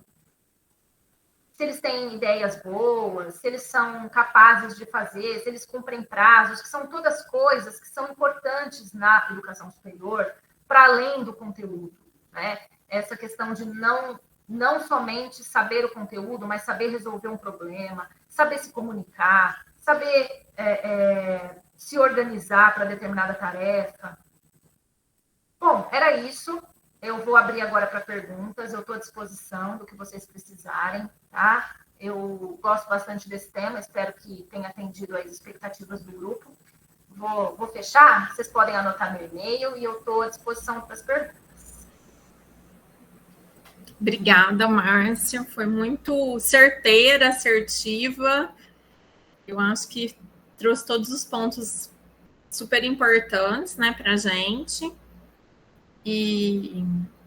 Se eles têm ideias boas, se eles são capazes de fazer, se eles cumprem prazos, que são todas coisas que são importantes na educação superior, para além do conteúdo, né? Essa questão de não somente saber o conteúdo, mas saber resolver um problema, saber se comunicar, saber se organizar para determinada tarefa. Bom, era isso. Eu vou abrir agora para perguntas. Eu estou à disposição do que vocês precisarem, tá? Eu gosto bastante desse tema, espero que tenha atendido às expectativas do grupo. Vou fechar, vocês podem anotar meu e-mail e eu estou à disposição para as perguntas. Obrigada, Márcia. Foi muito certeira, assertiva. Eu acho que trouxe todos os pontos super importantes, né, para a gente. E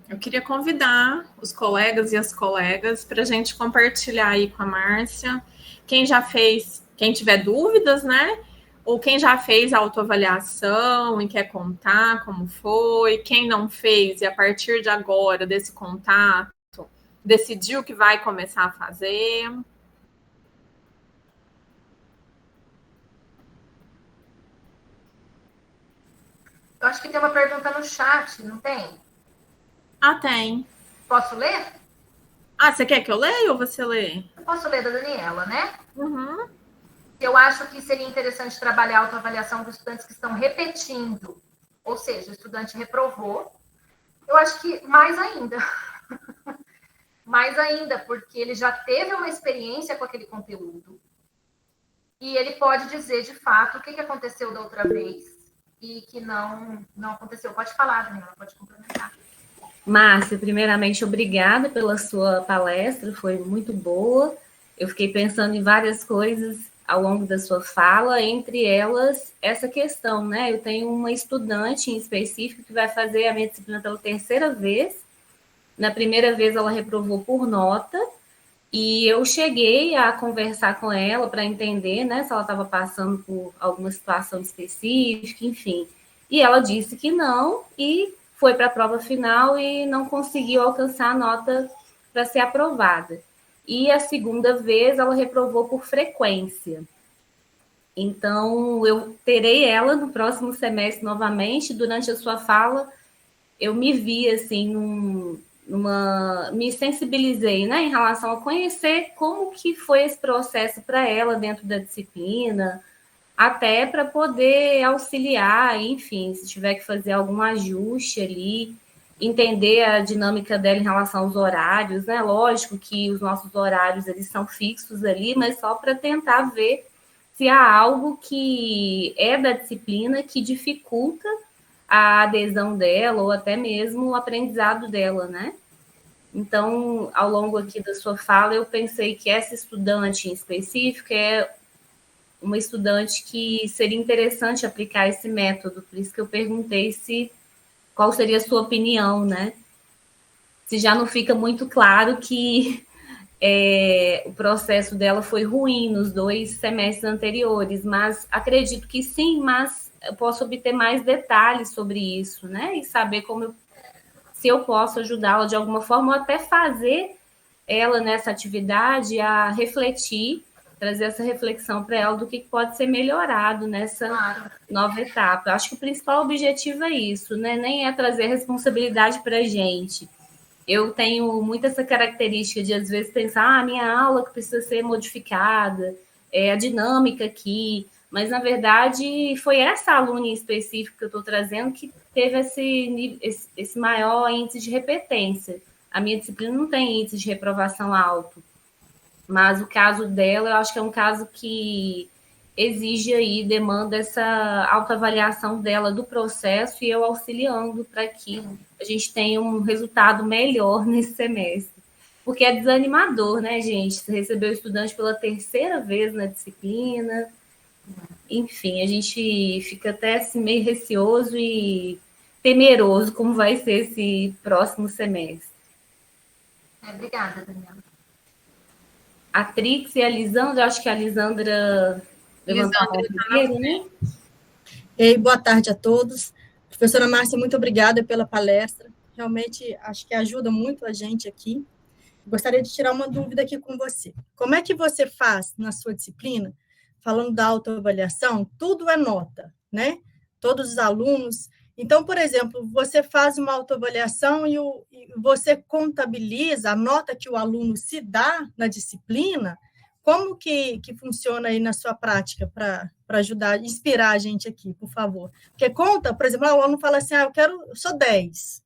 eu queria convidar os colegas e as colegas para a gente compartilhar aí com a Márcia. Quem já fez, quem tiver dúvidas, né? Ou quem já fez a autoavaliação e quer contar como foi, quem não fez e a partir de agora, desse contato, decidiu que vai começar a fazer. Eu acho que tem uma pergunta no chat, não tem? Ah, tem. Posso ler? Ah, você quer que eu leia ou você lê? Eu posso ler da Daniela, né? Uhum. Eu acho que seria interessante trabalhar a autoavaliação dos estudantes que estão repetindo. Ou seja, o estudante reprovou. Eu acho que mais ainda. Mais ainda, porque ele já teve uma experiência com aquele conteúdo. E ele pode dizer, de fato, o que aconteceu da outra vez e que não aconteceu. Pode falar, Daniela, pode complementar. Márcia, primeiramente, obrigada pela sua palestra, foi muito boa. Eu fiquei pensando em várias coisas ao longo da sua fala, entre elas, essa questão, né? Eu tenho uma estudante em específico que vai fazer a minha disciplina pela terceira vez. Na primeira vez, ela reprovou por nota, e eu cheguei a conversar com ela para entender, né, se ela estava passando por alguma situação específica, enfim. E ela disse que não, e foi para a prova final e não conseguiu alcançar a nota para ser aprovada. E a segunda vez ela reprovou por frequência. Então, eu terei ela no próximo semestre novamente. Durante a sua fala, eu me vi assim, me sensibilizei, né, em relação a conhecer como que foi esse processo para ela dentro da disciplina, até para poder auxiliar, enfim, se tiver que fazer algum ajuste ali, entender a dinâmica dela em relação aos horários, né? Lógico que os nossos horários eles são fixos ali, mas só para tentar ver se há algo que é da disciplina que dificulta a adesão dela ou até mesmo o aprendizado dela, né? Então, ao longo aqui da sua fala, eu pensei que essa estudante em específico é uma estudante que seria interessante aplicar esse método, por isso que eu perguntei qual seria a sua opinião, né? Se já não fica muito claro que o processo dela foi ruim nos 2 semestres anteriores, mas acredito que sim, mas eu posso obter mais detalhes sobre isso, né? E saber se eu posso ajudá-la de alguma forma, ou até fazer ela nessa atividade a refletir, trazer essa reflexão para ela do que pode ser melhorado nessa nova etapa. Eu acho que o principal objetivo é isso, né? Nem é trazer responsabilidade para a gente. Eu tenho muito essa característica de, às vezes, pensar, a minha aula que precisa ser modificada, a dinâmica aqui, mas, na verdade, foi essa aluna em específico que eu estou trazendo que teve esse maior índice de repetência. A minha disciplina não tem índice de reprovação alto, mas o caso dela, eu acho que é um caso que exige aí, demanda essa autoavaliação dela do processo e eu auxiliando para que a gente tenha um resultado melhor nesse semestre. Porque é desanimador, né, gente? Você recebeu o estudante pela 3ª vez na disciplina. Enfim, a gente fica até assim, meio receoso e temeroso como vai ser esse próximo semestre. Obrigada, Daniela. A Trix e a Lisandra, acho que a Lisandra levantou a mão primeiro, né? Ei, boa tarde a todos. Professora Márcia, muito obrigada pela palestra. Realmente, acho que ajuda muito a gente aqui. Gostaria de tirar uma dúvida aqui com você. Como é que você faz na sua disciplina, falando da autoavaliação, tudo é nota, né? Todos os alunos. Então, por exemplo, você faz uma autoavaliação e você contabiliza a nota que o aluno se dá na disciplina. Como que funciona aí na sua prática para ajudar, inspirar a gente aqui, por favor? Porque conta, por exemplo, o aluno fala assim, eu sou 10.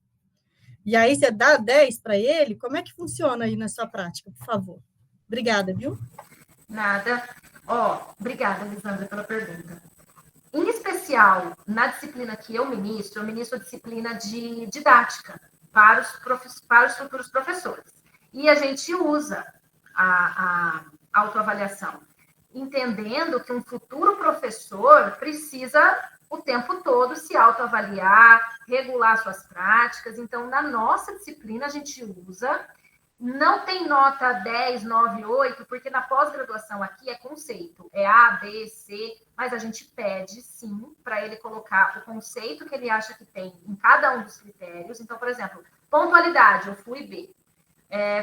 E aí você dá 10 para ele, como é que funciona aí na sua prática, por favor? Obrigada, viu? Nada. Obrigada, Lisandra, pela pergunta. Em especial, na disciplina que eu ministro a disciplina de didática para os futuros professores. E a gente usa a autoavaliação, entendendo que um futuro professor precisa o tempo todo se autoavaliar, regular suas práticas. Então, na nossa disciplina, a gente usa. Não tem nota 10, 9, 8, porque na pós-graduação aqui é conceito, é A, B, C, mas a gente pede, sim, para ele colocar o conceito que ele acha que tem em cada um dos critérios. Então, por exemplo, pontualidade, eu fui B.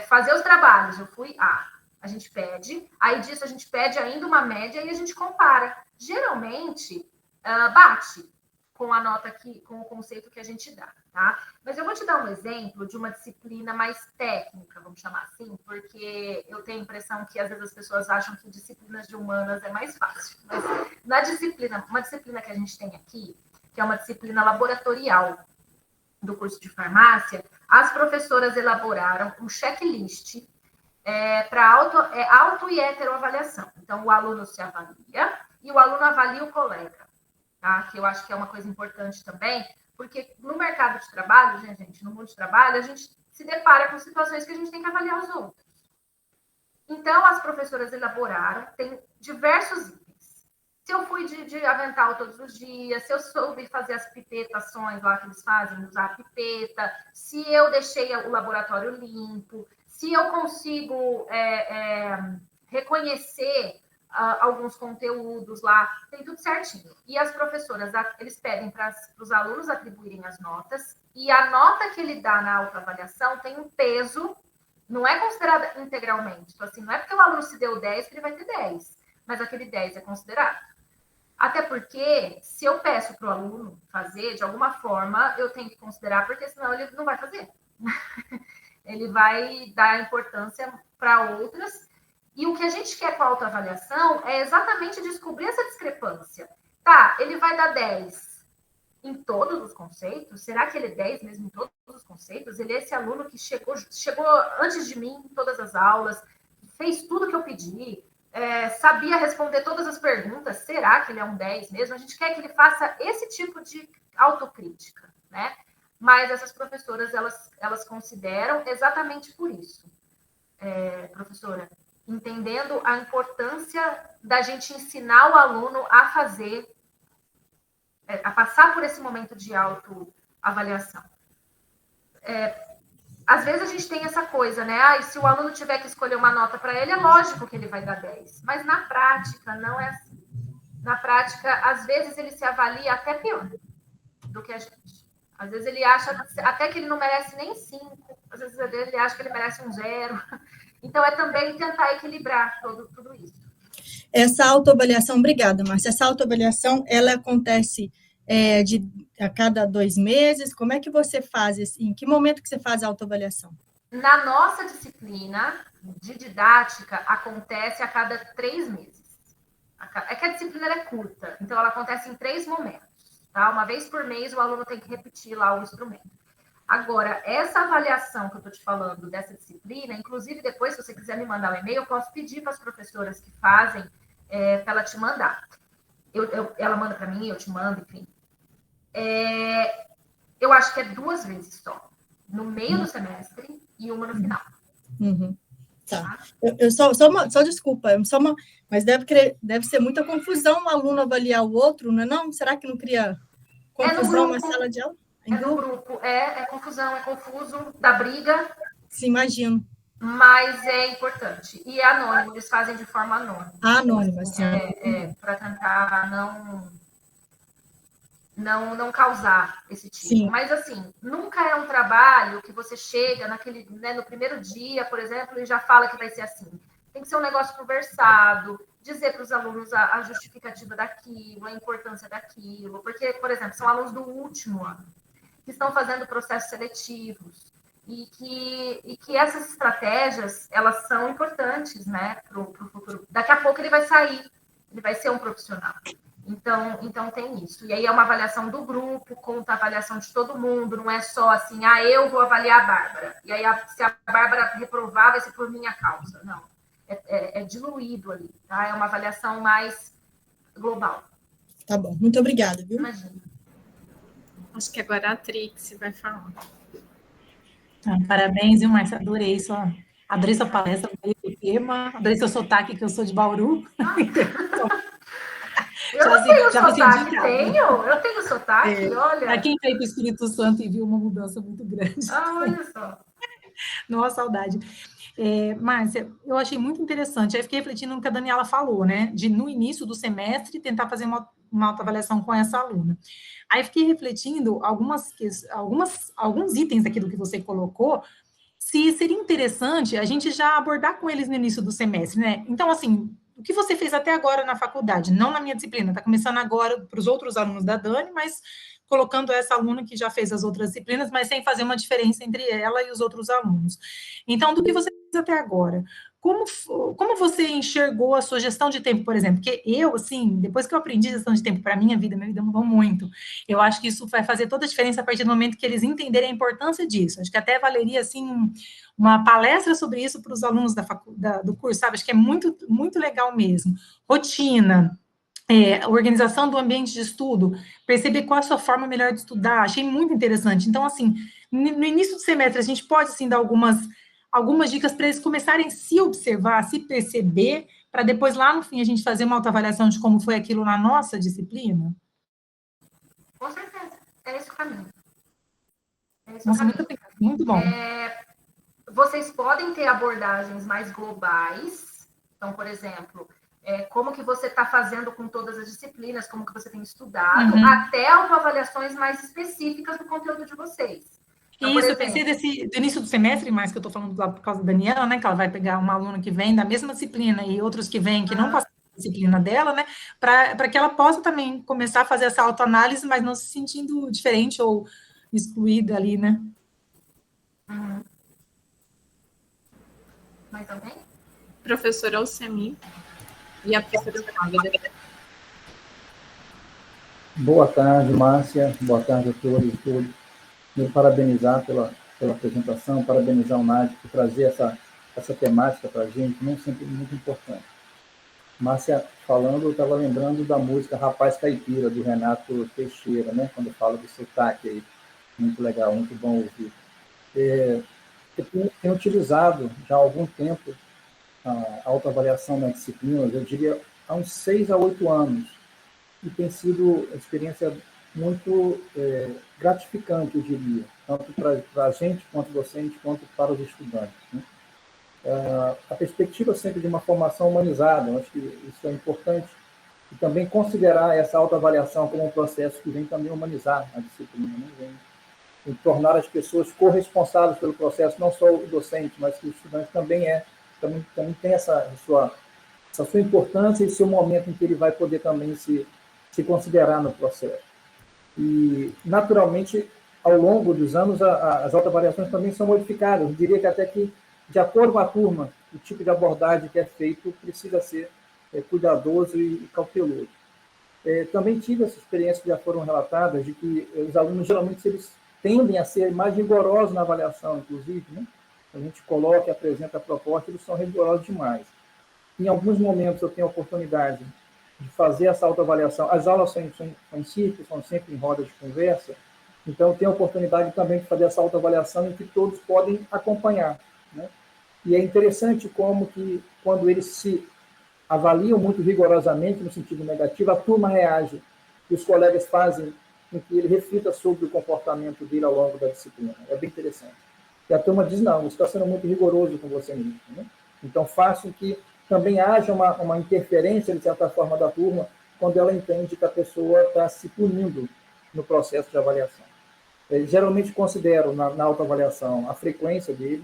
Fazer os trabalhos, eu fui A. A gente pede, aí disso a gente pede ainda uma média e a gente compara. Geralmente, bate com a nota aqui, com o conceito que a gente dá, tá? Mas eu vou te dar um exemplo de uma disciplina mais técnica, vamos chamar assim, porque eu tenho a impressão que às vezes as pessoas acham que disciplinas de humanas é mais fácil. Mas uma disciplina que a gente tem aqui, que é uma disciplina laboratorial do curso de farmácia, as professoras elaboraram um checklist para auto e heteroavaliação. Então, o aluno se avalia e o aluno avalia o colega. Tá? Que eu acho que é uma coisa importante também, porque no mercado de trabalho, gente, no mundo de trabalho, a gente se depara com situações que a gente tem que avaliar os outros. Então, as professoras elaboraram, tem diversos itens. Se eu fui de avental todos os dias, se eu soube fazer as pipetações lá que eles fazem, usar a pipeta, se eu deixei o laboratório limpo, se eu consigo reconhecer alguns conteúdos lá, tem tudo certinho. E as professoras, eles pedem para os alunos atribuírem as notas, e a nota que ele dá na autoavaliação tem um peso, não é considerada integralmente. Então, assim, não é porque o aluno se deu 10 que ele vai ter 10, mas aquele 10 é considerado. Até porque, se eu peço para o aluno fazer, de alguma forma, eu tenho que considerar, porque senão ele não vai fazer. Ele vai dar importância para outras. E o que a gente quer com a autoavaliação é exatamente descobrir essa discrepância. Tá, ele vai dar 10 em todos os conceitos? Será que ele é 10 mesmo em todos os conceitos? Ele é esse aluno que chegou antes de mim em todas as aulas, fez tudo que eu pedi, sabia responder todas as perguntas, será que ele é um 10 mesmo? A gente quer que ele faça esse tipo de autocrítica, né? Mas essas professoras, elas consideram exatamente por isso, professora, entendendo a importância da gente ensinar o aluno a fazer, a passar por esse momento de autoavaliação. Às vezes a gente tem essa coisa, né? E se o aluno tiver que escolher uma nota para ele, é lógico que ele vai dar 10. Mas na prática, não é assim. Na prática, às vezes ele se avalia até pior do que a gente. Às vezes ele acha até que ele não merece nem 5. Às vezes ele acha que ele merece um 0. Então, é também tentar equilibrar tudo isso. Essa autoavaliação, obrigada, Márcia. Essa autoavaliação, ela acontece a cada 2 meses? Como é que você faz? Em que momento que você faz a autoavaliação? Na nossa disciplina de didática, acontece a cada 3 meses. É que a disciplina é curta, então ela acontece em 3 momentos. Tá? Uma vez por mês, o aluno tem que repetir lá o instrumento. Agora, essa avaliação que eu estou te falando dessa disciplina, inclusive depois, se você quiser me mandar um e-mail, eu posso pedir para as professoras que fazem para ela te mandar. Ela manda para mim, eu te mando, enfim. Eu acho que é 2 vezes só. No meio do semestre e uma no final. Uhum. Tá. Desculpa, mas deve ser muita confusão um aluno avaliar o outro, não é não? Será que não cria confusão na sala de aula? No grupo, é confusão, é confuso, dá briga. Sim, imagino. Mas é importante. E é anônimo, eles fazem de forma anônima. Anônima, sim. Para tentar não causar esse tipo. Sim. Mas, assim, nunca é um trabalho que você chega no primeiro dia, por exemplo, e já fala que vai ser assim. Tem que ser um negócio conversado, dizer para os alunos a justificativa daquilo, a importância daquilo. Porque, por exemplo, são alunos do último ano, que estão fazendo processos seletivos. E que essas estratégias, elas são importantes, né, para o futuro. Daqui a pouco ele vai sair, ele vai ser um profissional. Então tem isso. E aí é uma avaliação do grupo, conta a avaliação de todo mundo, não é só assim, eu vou avaliar a Bárbara. E aí, se a Bárbara reprovar, vai ser por minha causa. Não, é diluído ali, tá? É uma avaliação mais global. Tá bom, muito obrigada, viu? Imagina. Acho que agora a Trix vai falar. Parabéns, viu, Márcia? Adorei sua palestra, adorei o tema, adorei seu sotaque, que eu sou de Bauru. Eu tenho sotaque, eu tenho sotaque, olha. Para quem veio para o Espírito Santo e viu uma mudança muito grande. Olha só. Nossa, saudade. Márcia, eu achei muito interessante. Aí fiquei refletindo no que a Daniela falou, né? De, no início do semestre, tentar fazer uma autoavaliação com essa aluna. Aí fiquei refletindo alguns itens aqui do que você colocou, se seria interessante a gente já abordar com eles no início do semestre, né? Então, assim, o que você fez até agora na faculdade, não na minha disciplina, está começando agora para os outros alunos da Dani, mas colocando essa aluna que já fez as outras disciplinas, mas sem fazer uma diferença entre ela e os outros alunos. Então, do que você fez até agora, como você enxergou a sua gestão de tempo, por exemplo? Porque eu, assim, depois que eu aprendi gestão de tempo para minha vida mudou muito. Eu acho que isso vai fazer toda a diferença a partir do momento que eles entenderem a importância disso. Acho que até valeria, assim, uma palestra sobre isso para os alunos do curso, sabe? Acho que é muito, muito legal mesmo. Rotina, organização do ambiente de estudo, perceber qual é a sua forma melhor de estudar, achei muito interessante. Então, assim, no início do semestre, a gente pode, assim, dar algumas dicas para eles começarem a se observar, a se perceber, para depois, lá no fim, a gente fazer uma autoavaliação de como foi aquilo na nossa disciplina? Com certeza, é esse o caminho. Nossa, muito bom. Vocês podem ter abordagens mais globais, então, por exemplo, como que você está fazendo com todas as disciplinas, como que você tem estudado, até autoavaliações mais específicas do conteúdo de vocês. Então, isso, eu pensei do início do semestre, mais que eu estou falando lá por causa da Daniela, né, que ela vai pegar uma aluna que vem da mesma disciplina e outros que vêm que não passaram a disciplina dela, né, para que ela possa também começar a fazer essa autoanálise, mas não se sentindo diferente ou excluída ali, né? Mais alguém? Professora Alcemi e a professora Flávia. Boa tarde, Márcia. Boa tarde a todos e todos. Me parabenizar pela apresentação, parabenizar o Nádio por trazer essa temática para a gente, não sempre muito importante. Márcia falando, eu estava lembrando da música Rapaz Caipira, do Renato Teixeira, né? Quando fala do sotaque aí. Muito legal, muito bom ouvir. Eu tenho utilizado já há algum tempo a autoavaliação na disciplina, eu diria há uns 6 a 8 anos, e tem sido uma experiência muito gratificante, eu diria, tanto para a gente, quanto docente, quanto para os estudantes, né? A perspectiva sempre de uma formação humanizada, eu acho que isso é importante, e também considerar essa autoavaliação como um processo que vem também humanizar a disciplina, né? Vem tornar as pessoas corresponsáveis pelo processo, não só o docente, mas que o estudante também tem essa sua importância e seu momento em que ele vai poder também se considerar no processo. E, naturalmente, ao longo dos anos, as autoavaliações também são modificadas. Eu diria que até que, de acordo com a turma, o tipo de abordagem que é feito precisa ser cuidadoso e cauteloso. Também tive essa experiência que já foram relatadas, de que os alunos, geralmente, eles tendem a ser mais rigorosos na avaliação, inclusive, né? A gente coloca e apresenta a proposta, eles são rigorosos demais. Em alguns momentos eu tenho a oportunidade de fazer essa autoavaliação. As aulas são em círculo, são sempre em roda de conversa, então eu tenho a oportunidade também de fazer essa autoavaliação em que todos podem acompanhar, né? E é interessante como que, quando eles se avaliam muito rigorosamente, no sentido negativo, a turma reage, e os colegas fazem com que ele reflita sobre o comportamento dele ao longo da disciplina. É bem interessante. E a turma diz, não, você está sendo muito rigoroso com você mesmo, né? Então, faz com que também haja uma interferência, de certa forma, da turma, quando ela entende que a pessoa está se punindo no processo de avaliação. Geralmente considero, na autoavaliação, a frequência dele,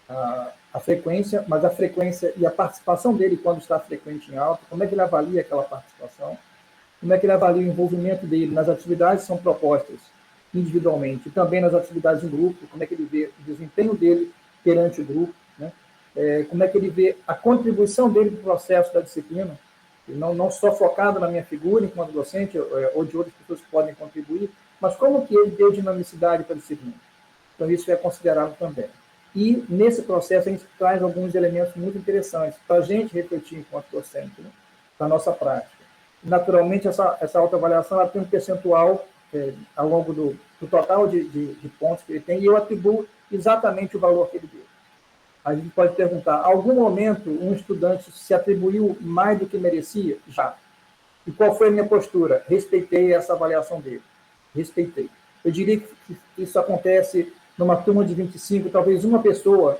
a frequência, mas a frequência e a participação dele quando está frequente em aula, como é que ele avalia aquela participação, como é que ele avalia o envolvimento dele nas atividades que são propostas individualmente, e também nas atividades em grupo, como é que ele vê o desempenho dele perante o grupo, né? Como é que ele vê a contribuição dele para o processo da disciplina, não só focado na minha figura enquanto docente, ou de outras pessoas que podem contribuir, mas como que ele deu dinamicidade para a disciplina. Então, isso é considerado também. E, nesse processo, a gente traz alguns elementos muito interessantes para a gente refletir enquanto docente, né, na nossa prática. Naturalmente, essa autoavaliação ela tem um percentual ao longo do total de pontos que ele tem, e eu atribuo exatamente o valor que ele deu. A gente pode perguntar, algum momento um estudante se atribuiu mais do que merecia? Já. E qual foi a minha postura? Respeitei essa avaliação dele. Respeitei. Eu diria que isso acontece numa turma de 25, talvez uma pessoa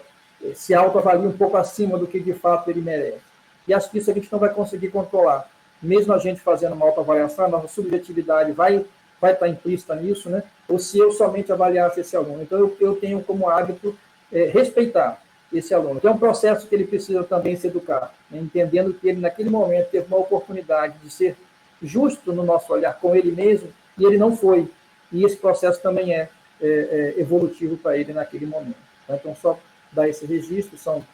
se autoavalie um pouco acima do que de fato ele merece. E acho que isso a gente não vai conseguir controlar. Mesmo a gente fazendo uma autoavaliação, a nossa subjetividade vai estar implícita nisso, né? Ou se eu somente avaliasse esse aluno. Então, eu tenho como hábito respeitar esse aluno. Então, é um processo que ele precisa também se educar, né? Entendendo que ele, naquele momento, teve uma oportunidade de ser justo no nosso olhar com ele mesmo, e ele não foi. E esse processo também é evolutivo para ele naquele momento. Então, só dar esse registro, são,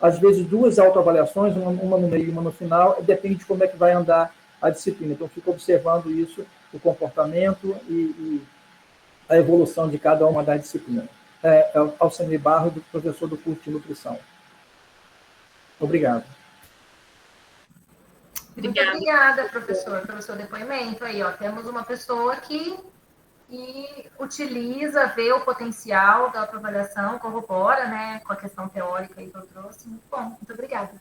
às vezes, 2 autoavaliações, uma no meio e uma no final, depende de como é que vai andar a disciplina. Então, fico observando isso, o comportamento e a evolução de cada uma das disciplinas. Alcenir Barro, professor do curso de nutrição. Obrigado. Muito obrigada, professor, pelo seu depoimento. Aí, ó, temos uma pessoa que utiliza, vê o potencial da autoavaliação, corrobora, né, com a questão teórica aí que eu trouxe. Muito bom, muito obrigada.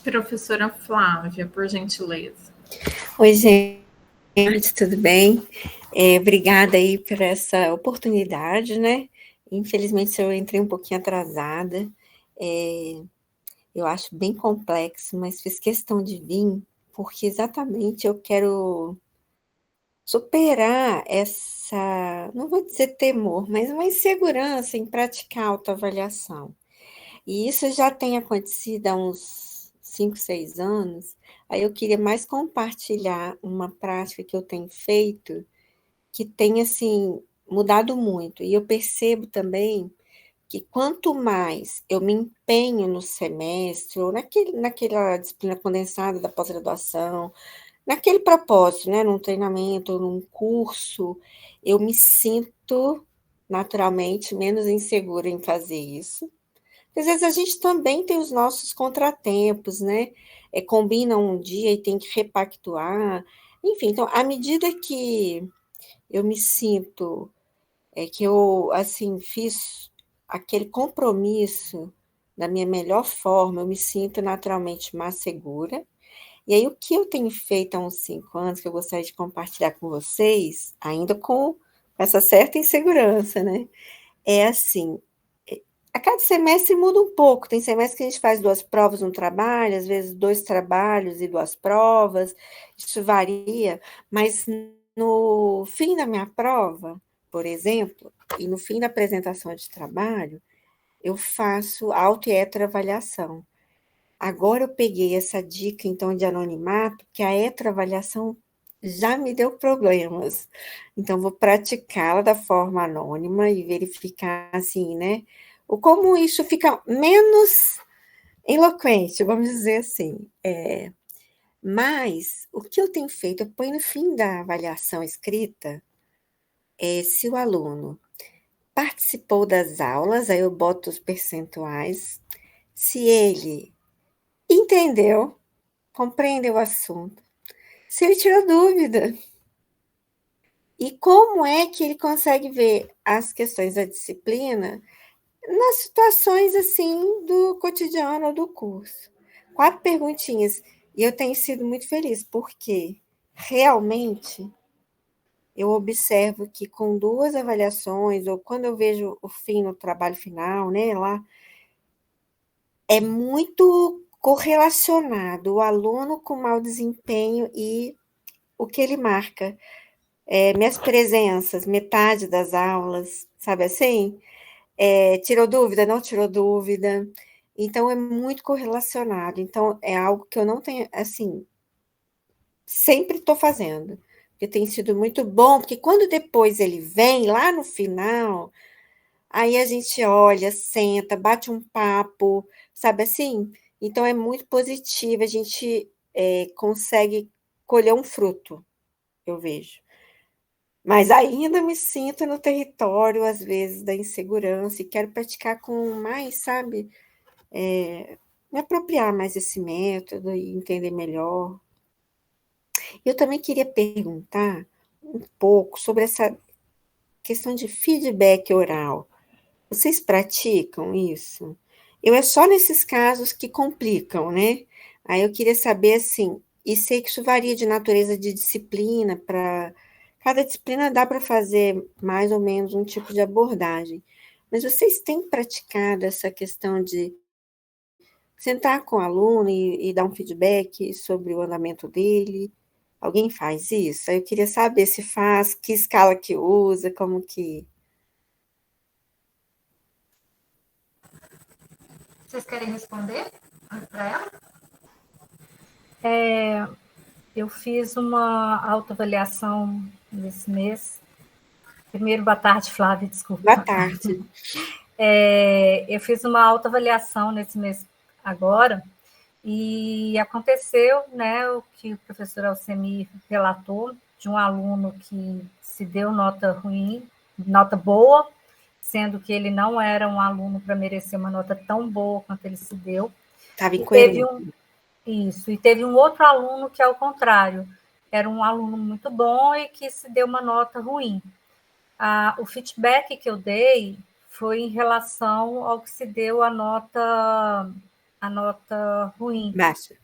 Professora Flávia, por gentileza. Oi, gente, tudo bem? Obrigada aí por essa oportunidade, né? Infelizmente, eu entrei um pouquinho atrasada. Eu acho bem complexo, mas fiz questão de vir, porque exatamente eu quero superar essa, não vou dizer temor, mas uma insegurança em praticar autoavaliação. E isso já tem acontecido há uns 5, 6 anos. Aí eu queria mais compartilhar uma prática que eu tenho feito, que tem, assim, mudado muito. E eu percebo também que quanto mais eu me empenho no semestre, ou naquela disciplina condensada da pós-graduação, naquele propósito, né, num treinamento, num curso, eu me sinto naturalmente menos insegura em fazer isso. Às vezes a gente também tem os nossos contratempos, né? Combina um dia e tem que repactuar. Enfim, então, à medida que eu me sinto, que eu, assim, fiz aquele compromisso da minha melhor forma, eu me sinto naturalmente mais segura. E aí, o que eu tenho feito há uns 5 anos, que eu gostaria de compartilhar com vocês, ainda com essa certa insegurança, né? É assim, a cada semestre muda um pouco. Tem semestre que a gente faz 2 provas no trabalho, às vezes 2 trabalhos e 2 provas, isso varia, mas no fim da minha prova, por exemplo, e no fim da apresentação de trabalho, eu faço auto e heteroavaliação. Agora eu peguei essa dica, então, de anonimato, que a heteroavaliação já me deu problemas. Então, vou praticá-la da forma anônima e verificar, assim, né? Como isso fica menos eloquente, vamos dizer assim. Mas, o que eu tenho feito? Eu ponho no fim da avaliação escrita, se o aluno participou das aulas, aí eu boto os percentuais. Se ele entendeu, compreendeu o assunto, se ele tirou dúvida. E como é que ele consegue ver as questões da disciplina nas situações, assim, do cotidiano ou do curso. 4 perguntinhas. E eu tenho sido muito feliz, porque realmente eu observo que com 2 avaliações, ou quando eu vejo o fim no trabalho final, né, lá, é muito correlacionado o aluno com mau desempenho e o que ele marca. Minhas presenças, metade das aulas, sabe assim? Tirou dúvida? Não tirou dúvida. Então, é muito correlacionado. Então, é algo que eu não tenho, assim, sempre estou fazendo. Porque tem sido muito bom, porque quando depois ele vem, lá no final, aí a gente olha, senta, bate um papo, sabe assim? Então, é muito positivo, a gente consegue colher um fruto, eu vejo. Mas ainda me sinto no território, às vezes, da insegurança e quero praticar com mais, sabe, me apropriar mais desse método e entender melhor. Eu também queria perguntar um pouco sobre essa questão de feedback oral. Vocês praticam isso? É só nesses casos que complicam, né? Aí eu queria saber, assim, e sei que isso varia de natureza de disciplina para... Cada disciplina dá para fazer mais ou menos um tipo de abordagem. Mas vocês têm praticado essa questão de sentar com o aluno e dar um feedback sobre o andamento dele? Alguém faz isso? Aí eu queria saber se faz, que escala que usa, como que... Vocês querem responder para ela? Eu fiz uma autoavaliação nesse mês. Primeiro, boa tarde, Flávia, desculpa. Boa tarde. Eu fiz uma autoavaliação nesse mês agora, e aconteceu, né, o que o professor Alcemir relatou, de um aluno que se deu nota ruim, nota boa, sendo que ele não era um aluno para merecer uma nota tão boa quanto ele se deu. Estava incoerente. E teve um outro aluno que, ao contrário, era um aluno muito bom e que se deu uma nota ruim. O feedback que eu dei foi em relação ao que se deu a nota ruim. Baixa.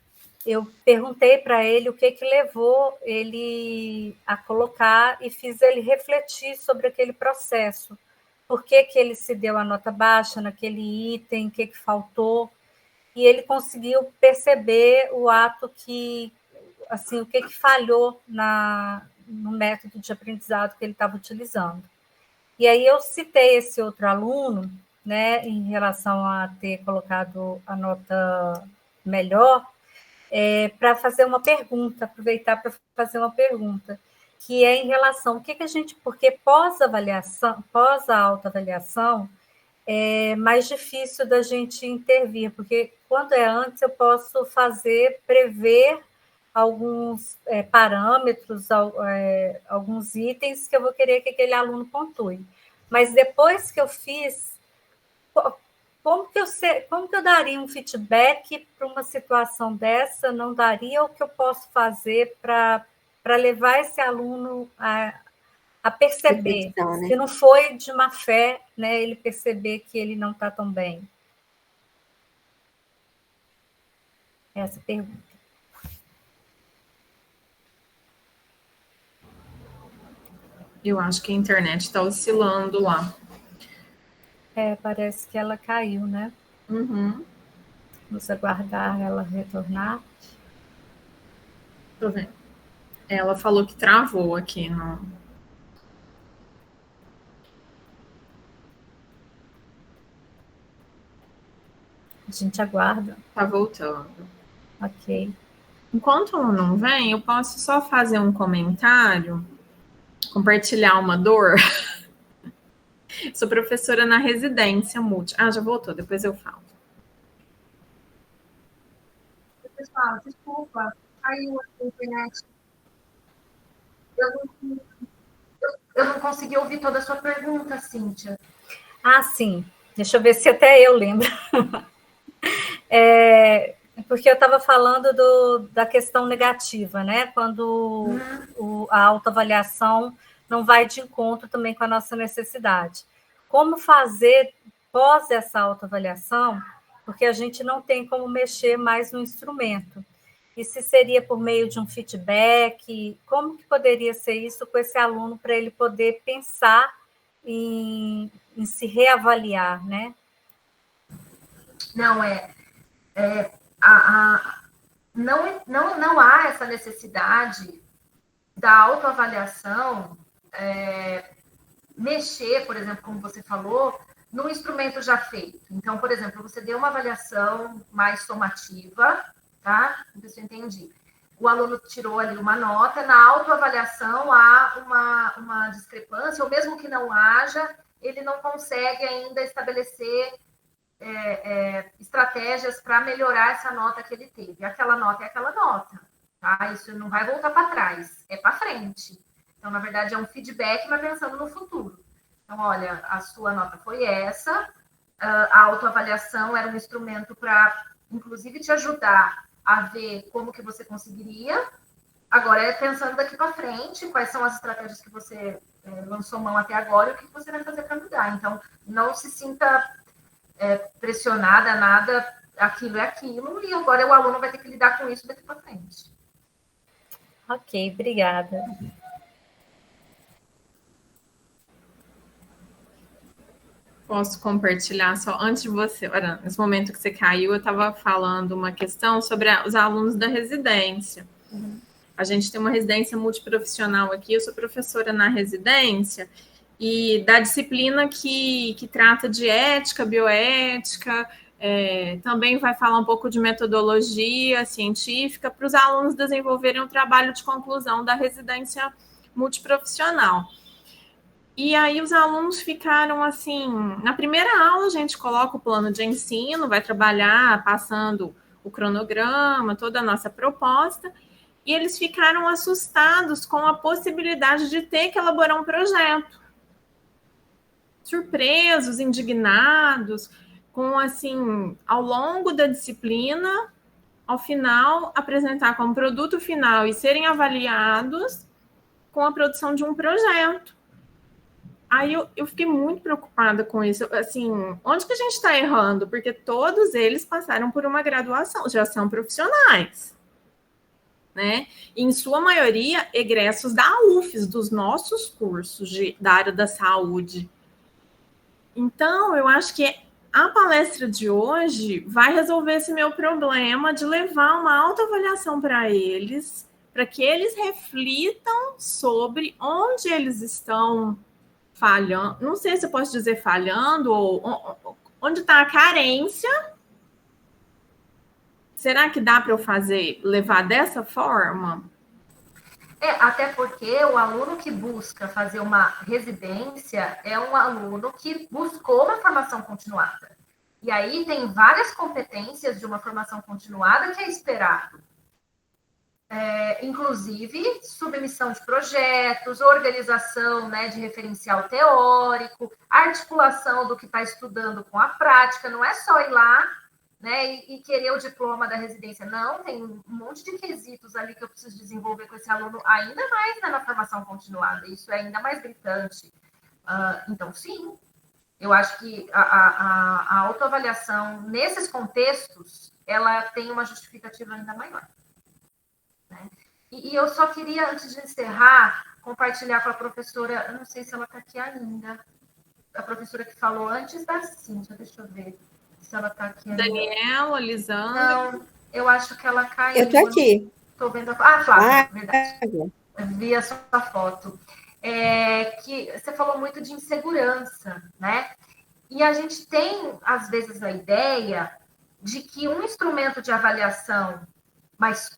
Eu perguntei para ele o que levou ele a colocar e fiz ele refletir sobre aquele processo. Por que ele se deu a nota baixa naquele item, o que faltou. E ele conseguiu perceber o ato que, assim, o que falhou no método de aprendizado que ele estava utilizando. E aí eu citei esse outro aluno, né, em relação a ter colocado a nota melhor, para fazer uma pergunta, aproveitar para fazer uma pergunta, que é em relação, porque pós-avaliação, pós a autoavaliação, é mais difícil da gente intervir, porque quando é antes eu posso prever alguns parâmetros, alguns itens que eu vou querer que aquele aluno pontue. Mas depois que eu fiz, como que eu daria um feedback para uma situação dessa? Não daria? O que eu posso fazer para levar esse aluno a perceber, Reflexão, né? se não foi de má fé, né, ele perceber que ele não está tão bem? Essa pergunta. Eu acho que a internet está oscilando lá. Parece que ela caiu, né? Uhum. Vamos aguardar ela retornar. Tô vendo. Ela falou que travou aqui no... A gente aguarda. Tá voltando. Ok. Enquanto ela não vem, eu posso só fazer um comentário, compartilhar uma dor. Sou professora na residência multi. Já voltou, depois eu falo. Pessoal, desculpa, caiu a internet. Eu não consegui ouvir toda a sua pergunta, Cíntia. Sim. Deixa eu ver se até eu lembro. Porque eu estava falando da questão negativa, né? Quando a autoavaliação não vai de encontro também com a nossa necessidade. Como fazer pós essa autoavaliação? Porque a gente não tem como mexer mais no instrumento. E se seria por meio de um feedback? Como que poderia ser isso com esse aluno para ele poder pensar em se reavaliar, né? Não, não há essa necessidade da autoavaliação mexer, por exemplo, como você falou, no instrumento já feito. Então, por exemplo, você deu uma avaliação mais somativa, tá? Não sei se eu entendi. O aluno tirou ali uma nota, na autoavaliação há uma discrepância, ou mesmo que não haja, ele não consegue ainda estabelecer estratégias para melhorar essa nota que ele teve. Aquela nota é aquela nota, tá? Isso não vai voltar para trás, é para frente. Então, na verdade, é um feedback, mas pensando no futuro. Então, olha, a sua nota foi essa, a autoavaliação era um instrumento para, inclusive, te ajudar a ver como que você conseguiria. Agora, é pensando daqui para frente, quais são as estratégias que você lançou mão até agora e o que você vai fazer para mudar. Então, não se sinta pressionada, nada, aquilo é aquilo, e agora o aluno vai ter que lidar com isso daqui para frente. Ok, obrigada. Posso compartilhar só antes de você? Olha, nesse momento que você caiu, eu estava falando uma questão sobre os alunos da residência. A gente tem uma residência multiprofissional aqui, eu sou professora na residência, e da disciplina que trata de ética, bioética, também vai falar um pouco de metodologia científica para os alunos desenvolverem um trabalho de conclusão da residência multiprofissional. E aí os alunos ficaram assim, na primeira aula a gente coloca o plano de ensino, vai trabalhar passando o cronograma, toda a nossa proposta, e eles ficaram assustados com a possibilidade de ter que elaborar um projeto. Surpresos, indignados, com assim, ao longo da disciplina, ao final, apresentar como produto final e serem avaliados com a produção de um projeto. Aí eu fiquei muito preocupada com isso. Assim, onde que a gente está errando? Porque todos eles passaram por uma graduação, já são profissionais, né? E, em sua maioria, egressos da UFES, dos nossos cursos da área da saúde. Então, eu acho que a palestra de hoje vai resolver esse meu problema de levar uma autoavaliação para eles, para que eles reflitam sobre onde eles estão falhando, não sei se eu posso dizer falhando, ou onde está a carência. Será que dá para eu levar dessa forma? Até porque o aluno que busca fazer uma residência é um aluno que buscou uma formação continuada. E aí tem várias competências de uma formação continuada que é esperado. inclusive submissão de projetos, organização, né, de referencial teórico, articulação do que está estudando com a prática, não é só ir lá, né, e querer o diploma da residência, não, tem um monte de quesitos ali que eu preciso desenvolver com esse aluno, ainda mais, né, na formação continuada, isso é ainda mais gritante. Então, sim, eu acho que a autoavaliação, nesses contextos, ela tem uma justificativa ainda maior. Né? E eu só queria, antes de encerrar, compartilhar com a professora, eu não sei se ela está aqui ainda, a professora que falou antes da Cíntia, deixa eu ver se ela está aqui ainda. Daniela, Lisandra. Não, eu acho que ela caiu. Eu estou aqui. Estou vendo Flávia, verdade. Vi a sua foto. Que você falou muito de insegurança, né? E a gente tem, às vezes, a ideia de que um instrumento de avaliação mais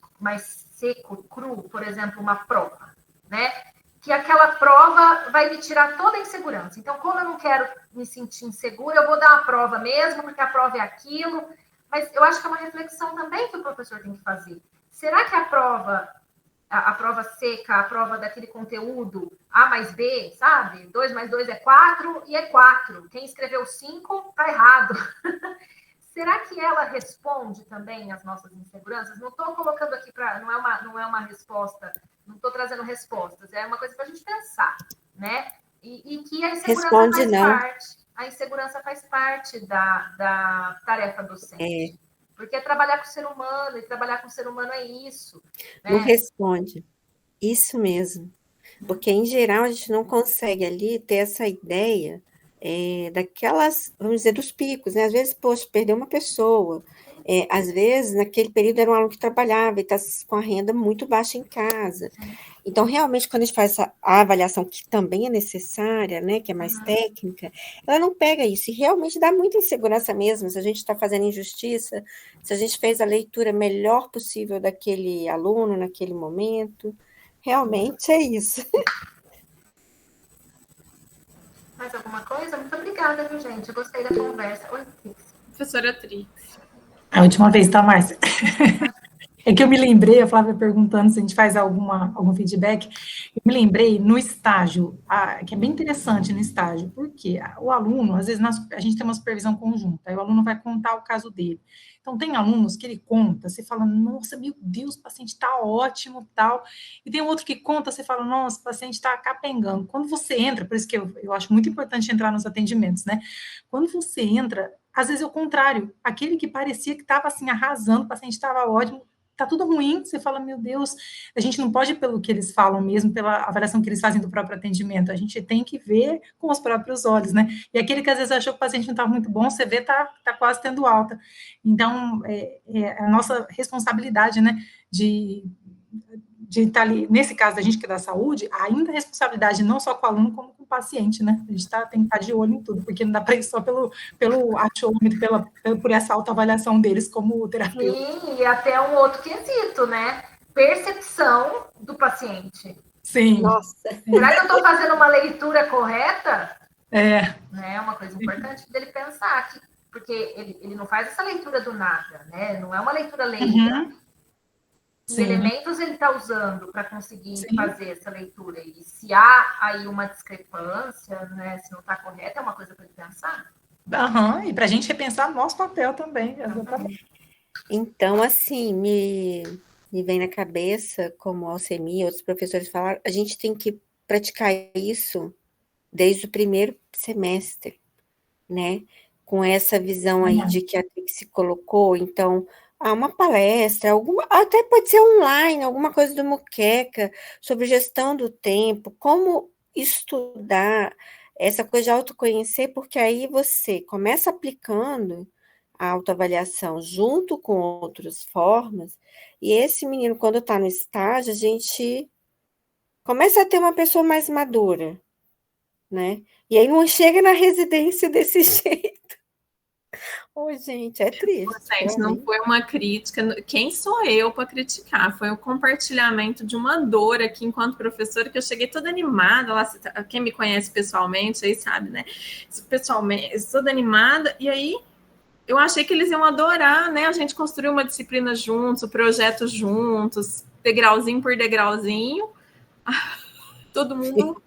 seco, cru, por exemplo, uma prova, né? Que aquela prova vai me tirar toda a insegurança. Então, como eu não quero me sentir insegura, eu vou dar uma prova mesmo, porque a prova é aquilo. Mas eu acho que é uma reflexão também que o professor tem que fazer. Será que a prova seca, a prova daquele conteúdo A mais B, sabe? 2 mais 2 é 4 e é 4. Quem escreveu 5 está errado. Será que ela responde também às nossas inseguranças? Não estou colocando aqui não é uma resposta, não estou trazendo respostas, é uma coisa para a gente pensar, né? E que a insegurança parte. A insegurança faz parte da tarefa docente. Porque trabalhar com o ser humano, e trabalhar com o ser humano é isso. Né? Não responde. Isso mesmo. Porque, em geral, a gente não consegue ali ter essa ideia daquelas, vamos dizer, dos picos. Né? Às vezes, poxa, perdeu uma pessoa. Às vezes, naquele período, era um aluno que trabalhava e está com a renda muito baixa em casa. Então, realmente, quando a gente faz a avaliação, que também é necessária, né, que é mais técnica, ela não pega isso. E realmente dá muita insegurança mesmo, se a gente está fazendo injustiça, se a gente fez a leitura melhor possível daquele aluno naquele momento. Realmente é isso. Mais alguma coisa? Muito obrigada, viu, gente? Eu gostei da conversa. Oi, Trix. Professora Trix. A última vez, tá, Márcia? É que eu me lembrei, a Flávia perguntando se a gente faz algum feedback, eu me lembrei no estágio, que é bem interessante no estágio, porque o aluno, às vezes, a gente tem uma supervisão conjunta, aí o aluno vai contar o caso dele. Então, tem alunos que ele conta, você fala, nossa, meu Deus, o paciente está ótimo, tal, e tem outro que conta, você fala, nossa, o paciente está capengando. Quando você entra, por isso que eu acho muito importante entrar nos atendimentos, né? Quando você entra, às vezes é o contrário, aquele que parecia que estava, assim, arrasando, o paciente estava ótimo, tá tudo ruim, você fala, meu Deus, a gente não pode ir pelo que eles falam mesmo, pela avaliação que eles fazem do próprio atendimento, a gente tem que ver com os próprios olhos, né? E aquele que às vezes achou que o paciente não estava muito bom, você vê, tá quase tendo alta. Então, é a nossa responsabilidade, né, de estar ali, nesse caso da gente que é da saúde, ainda a responsabilidade não só com o aluno, como com o paciente, né? A gente tem que estar de olho em tudo, porque não dá para ir só pelo achômetro, por essa autoavaliação deles como terapeuta. Sim, e até um outro quesito, né? Percepção do paciente. Sim. Nossa. Será que eu estou fazendo uma leitura correta? É uma coisa importante dele pensar, porque ele não faz essa leitura do nada, né? Não é uma leitura leida. Que elementos ele está usando para conseguir fazer essa leitura? E se há aí uma discrepância, né, se não está correta, é uma coisa para ele pensar? E para a gente repensar nosso papel também, exatamente. Então, assim, me vem na cabeça, como a Alcemir e outros professores falaram, a gente tem que praticar isso desde o primeiro semestre, né? Com essa visão aí de que a Trix se colocou, então... uma palestra, até pode ser online, alguma coisa do Muqueca, sobre gestão do tempo, como estudar essa coisa de autoconhecer, porque aí você começa aplicando a autoavaliação junto com outras formas, e esse menino, quando está no estágio, a gente começa a ter uma pessoa mais madura, né? E aí não chega na residência desse jeito. Gente, é triste. Gente, não foi uma crítica. Quem sou eu para criticar? Foi o compartilhamento de uma dor aqui enquanto professora, que eu cheguei toda animada. Lá, quem me conhece pessoalmente aí sabe, né? Pessoalmente, toda animada. E aí eu achei que eles iam adorar, né? A gente construiu uma disciplina juntos, o projeto juntos. degrauzinho por degrauzinho. Todo mundo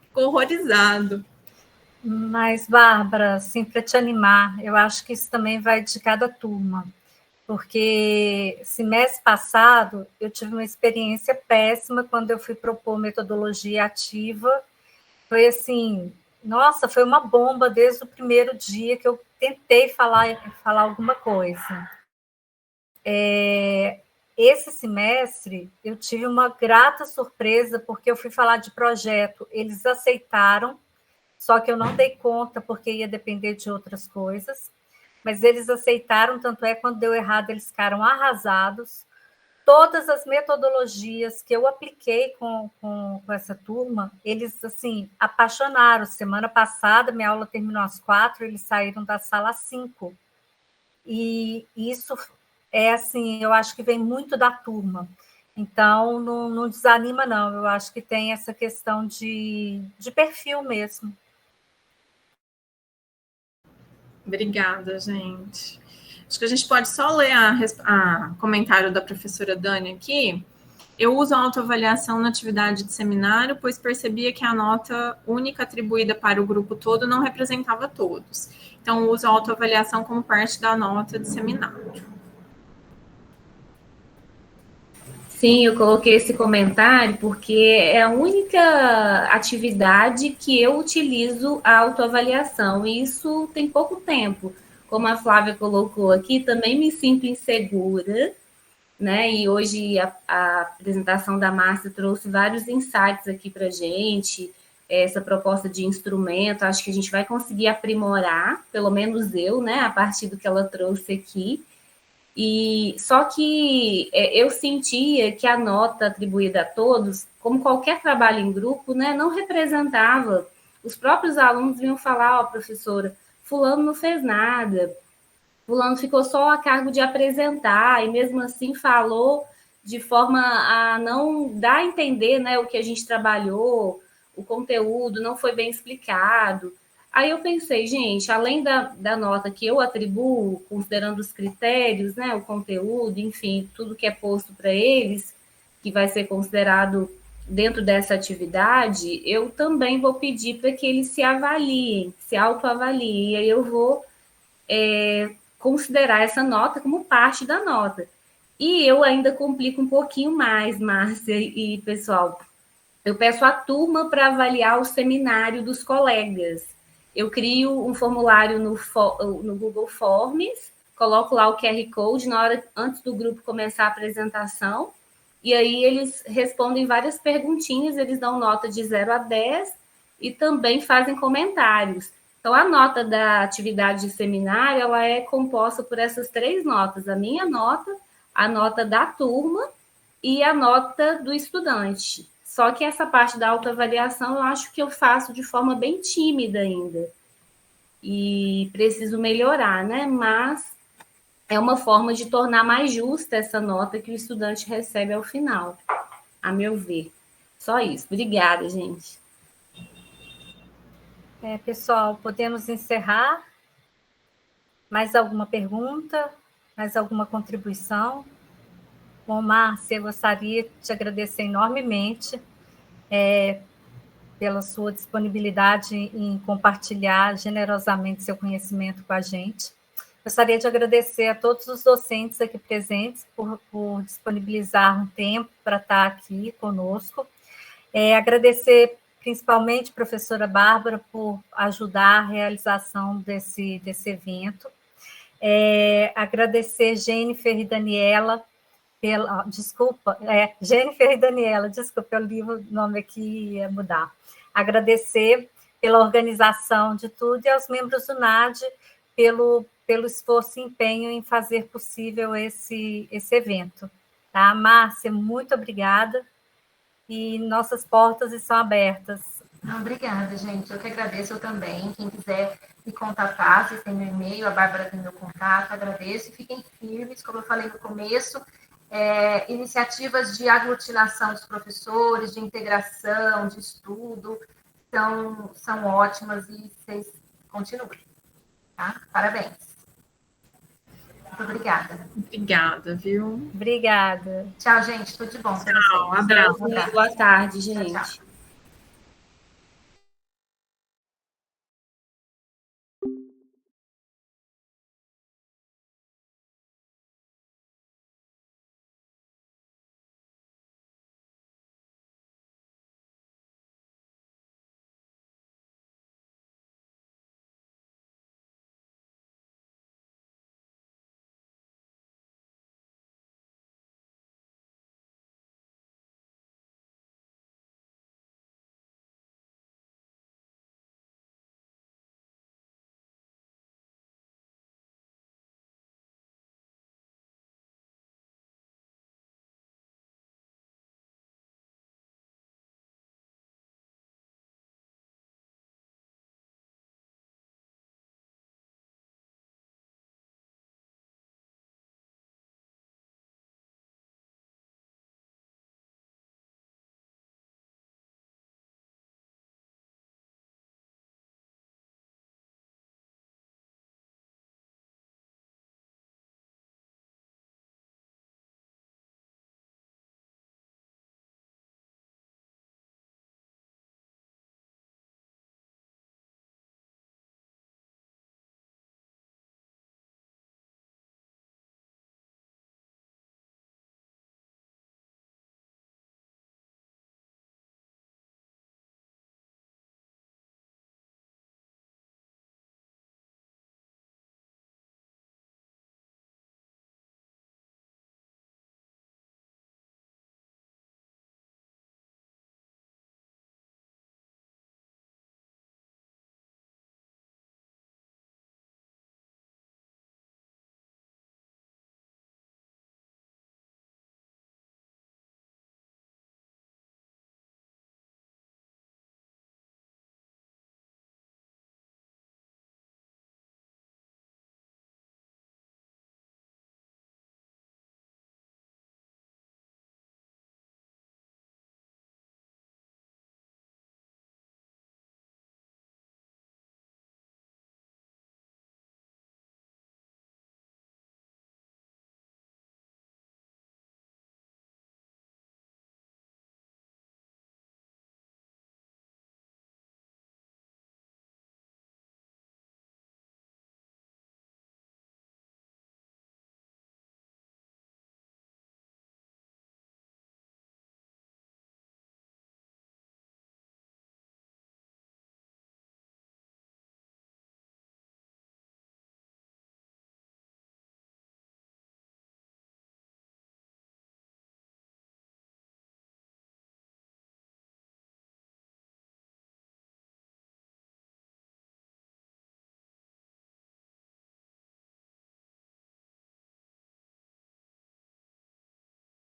ficou horrorizado. Mas, Bárbara, assim, para te animar, eu acho que isso também vai de cada turma, porque semestre passado eu tive uma experiência péssima quando eu fui propor metodologia ativa. Foi assim, nossa, foi uma bomba desde o primeiro dia que eu tentei falar alguma coisa. Esse semestre eu tive uma grata surpresa, porque eu fui falar de projeto, eles aceitaram, só que eu não dei conta, porque ia depender de outras coisas, mas eles aceitaram, tanto é quando deu errado, eles ficaram arrasados. Todas as metodologias que eu apliquei com essa turma, eles, assim, apaixonaram. Semana passada, minha aula terminou às 4, eles saíram da sala às 5. E isso é, assim, eu acho que vem muito da turma. Então, não desanima, não. Eu acho que tem essa questão de perfil mesmo. Obrigada, gente. Acho que a gente pode só ler a comentário da professora Dani aqui. Eu uso a autoavaliação na atividade de seminário, pois percebia que a nota única atribuída para o grupo todo não representava todos. Então, uso a autoavaliação como parte da nota de seminário. Sim, eu coloquei esse comentário porque é a única atividade que eu utilizo a autoavaliação, e isso tem pouco tempo. Como a Flávia colocou aqui, também me sinto insegura, né? E hoje a apresentação da Márcia trouxe vários insights aqui para a gente, essa proposta de instrumento, acho que a gente vai conseguir aprimorar, pelo menos eu, né, a partir do que ela trouxe aqui. E só que eu sentia que a nota atribuída a todos, como qualquer trabalho em grupo, né, não representava. Os próprios alunos vinham falar, ó, professora, fulano não fez nada, fulano ficou só a cargo de apresentar, e mesmo assim falou de forma a não dar a entender, né, o que a gente trabalhou, o conteúdo não foi bem explicado. Aí eu pensei, gente, além da nota que eu atribuo, considerando os critérios, né, o conteúdo, enfim, tudo que é posto para eles, que vai ser considerado dentro dessa atividade, eu também vou pedir para que eles se avaliem, se autoavaliem, e aí eu vou considerar essa nota como parte da nota. E eu ainda complico um pouquinho mais, Márcia e pessoal. Eu peço à turma para avaliar o seminário dos colegas. Eu crio um formulário no Google Forms, coloco lá o QR Code antes do grupo começar a apresentação, e aí eles respondem várias perguntinhas, eles dão nota de 0 a 10 e também fazem comentários. Então, a nota da atividade de seminário, ela é composta por essas 3 notas: a minha nota, a nota da turma e a nota do estudante. Só que essa parte da autoavaliação eu acho que eu faço de forma bem tímida ainda. E preciso melhorar, né? Mas é uma forma de tornar mais justa essa nota que o estudante recebe ao final, a meu ver. Só isso. Obrigada, gente. Pessoal, podemos encerrar? Mais alguma pergunta? Mais alguma contribuição? Bom, Márcia, eu gostaria de te agradecer enormemente pela sua disponibilidade em compartilhar generosamente seu conhecimento com a gente. Gostaria de agradecer a todos os docentes aqui presentes por disponibilizar um tempo para estar aqui conosco. Agradecer principalmente a professora Bárbara por ajudar a realização desse evento. Agradecer Jennifer e Daniela Jennifer e Daniela, desculpa, eu li o nome aqui ia mudar. Agradecer pela organização de tudo e aos membros do NAD pelo esforço e empenho em fazer possível esse evento. Tá? Márcia, muito obrigada e nossas portas estão abertas. Obrigada, gente. Eu que agradeço também. Quem quiser me contatar, vocês têm meu e-mail, a Bárbara tem meu contato, agradeço. E fiquem firmes, como eu falei no começo, iniciativas de aglutinação dos professores, de integração, de estudo, são ótimas e vocês continuem. Tá? Parabéns. Muito obrigada. Obrigada, viu? Obrigada. Tchau, gente. Tudo de bom. Tchau, abraço. Boa tarde, gente. Tchau, tchau.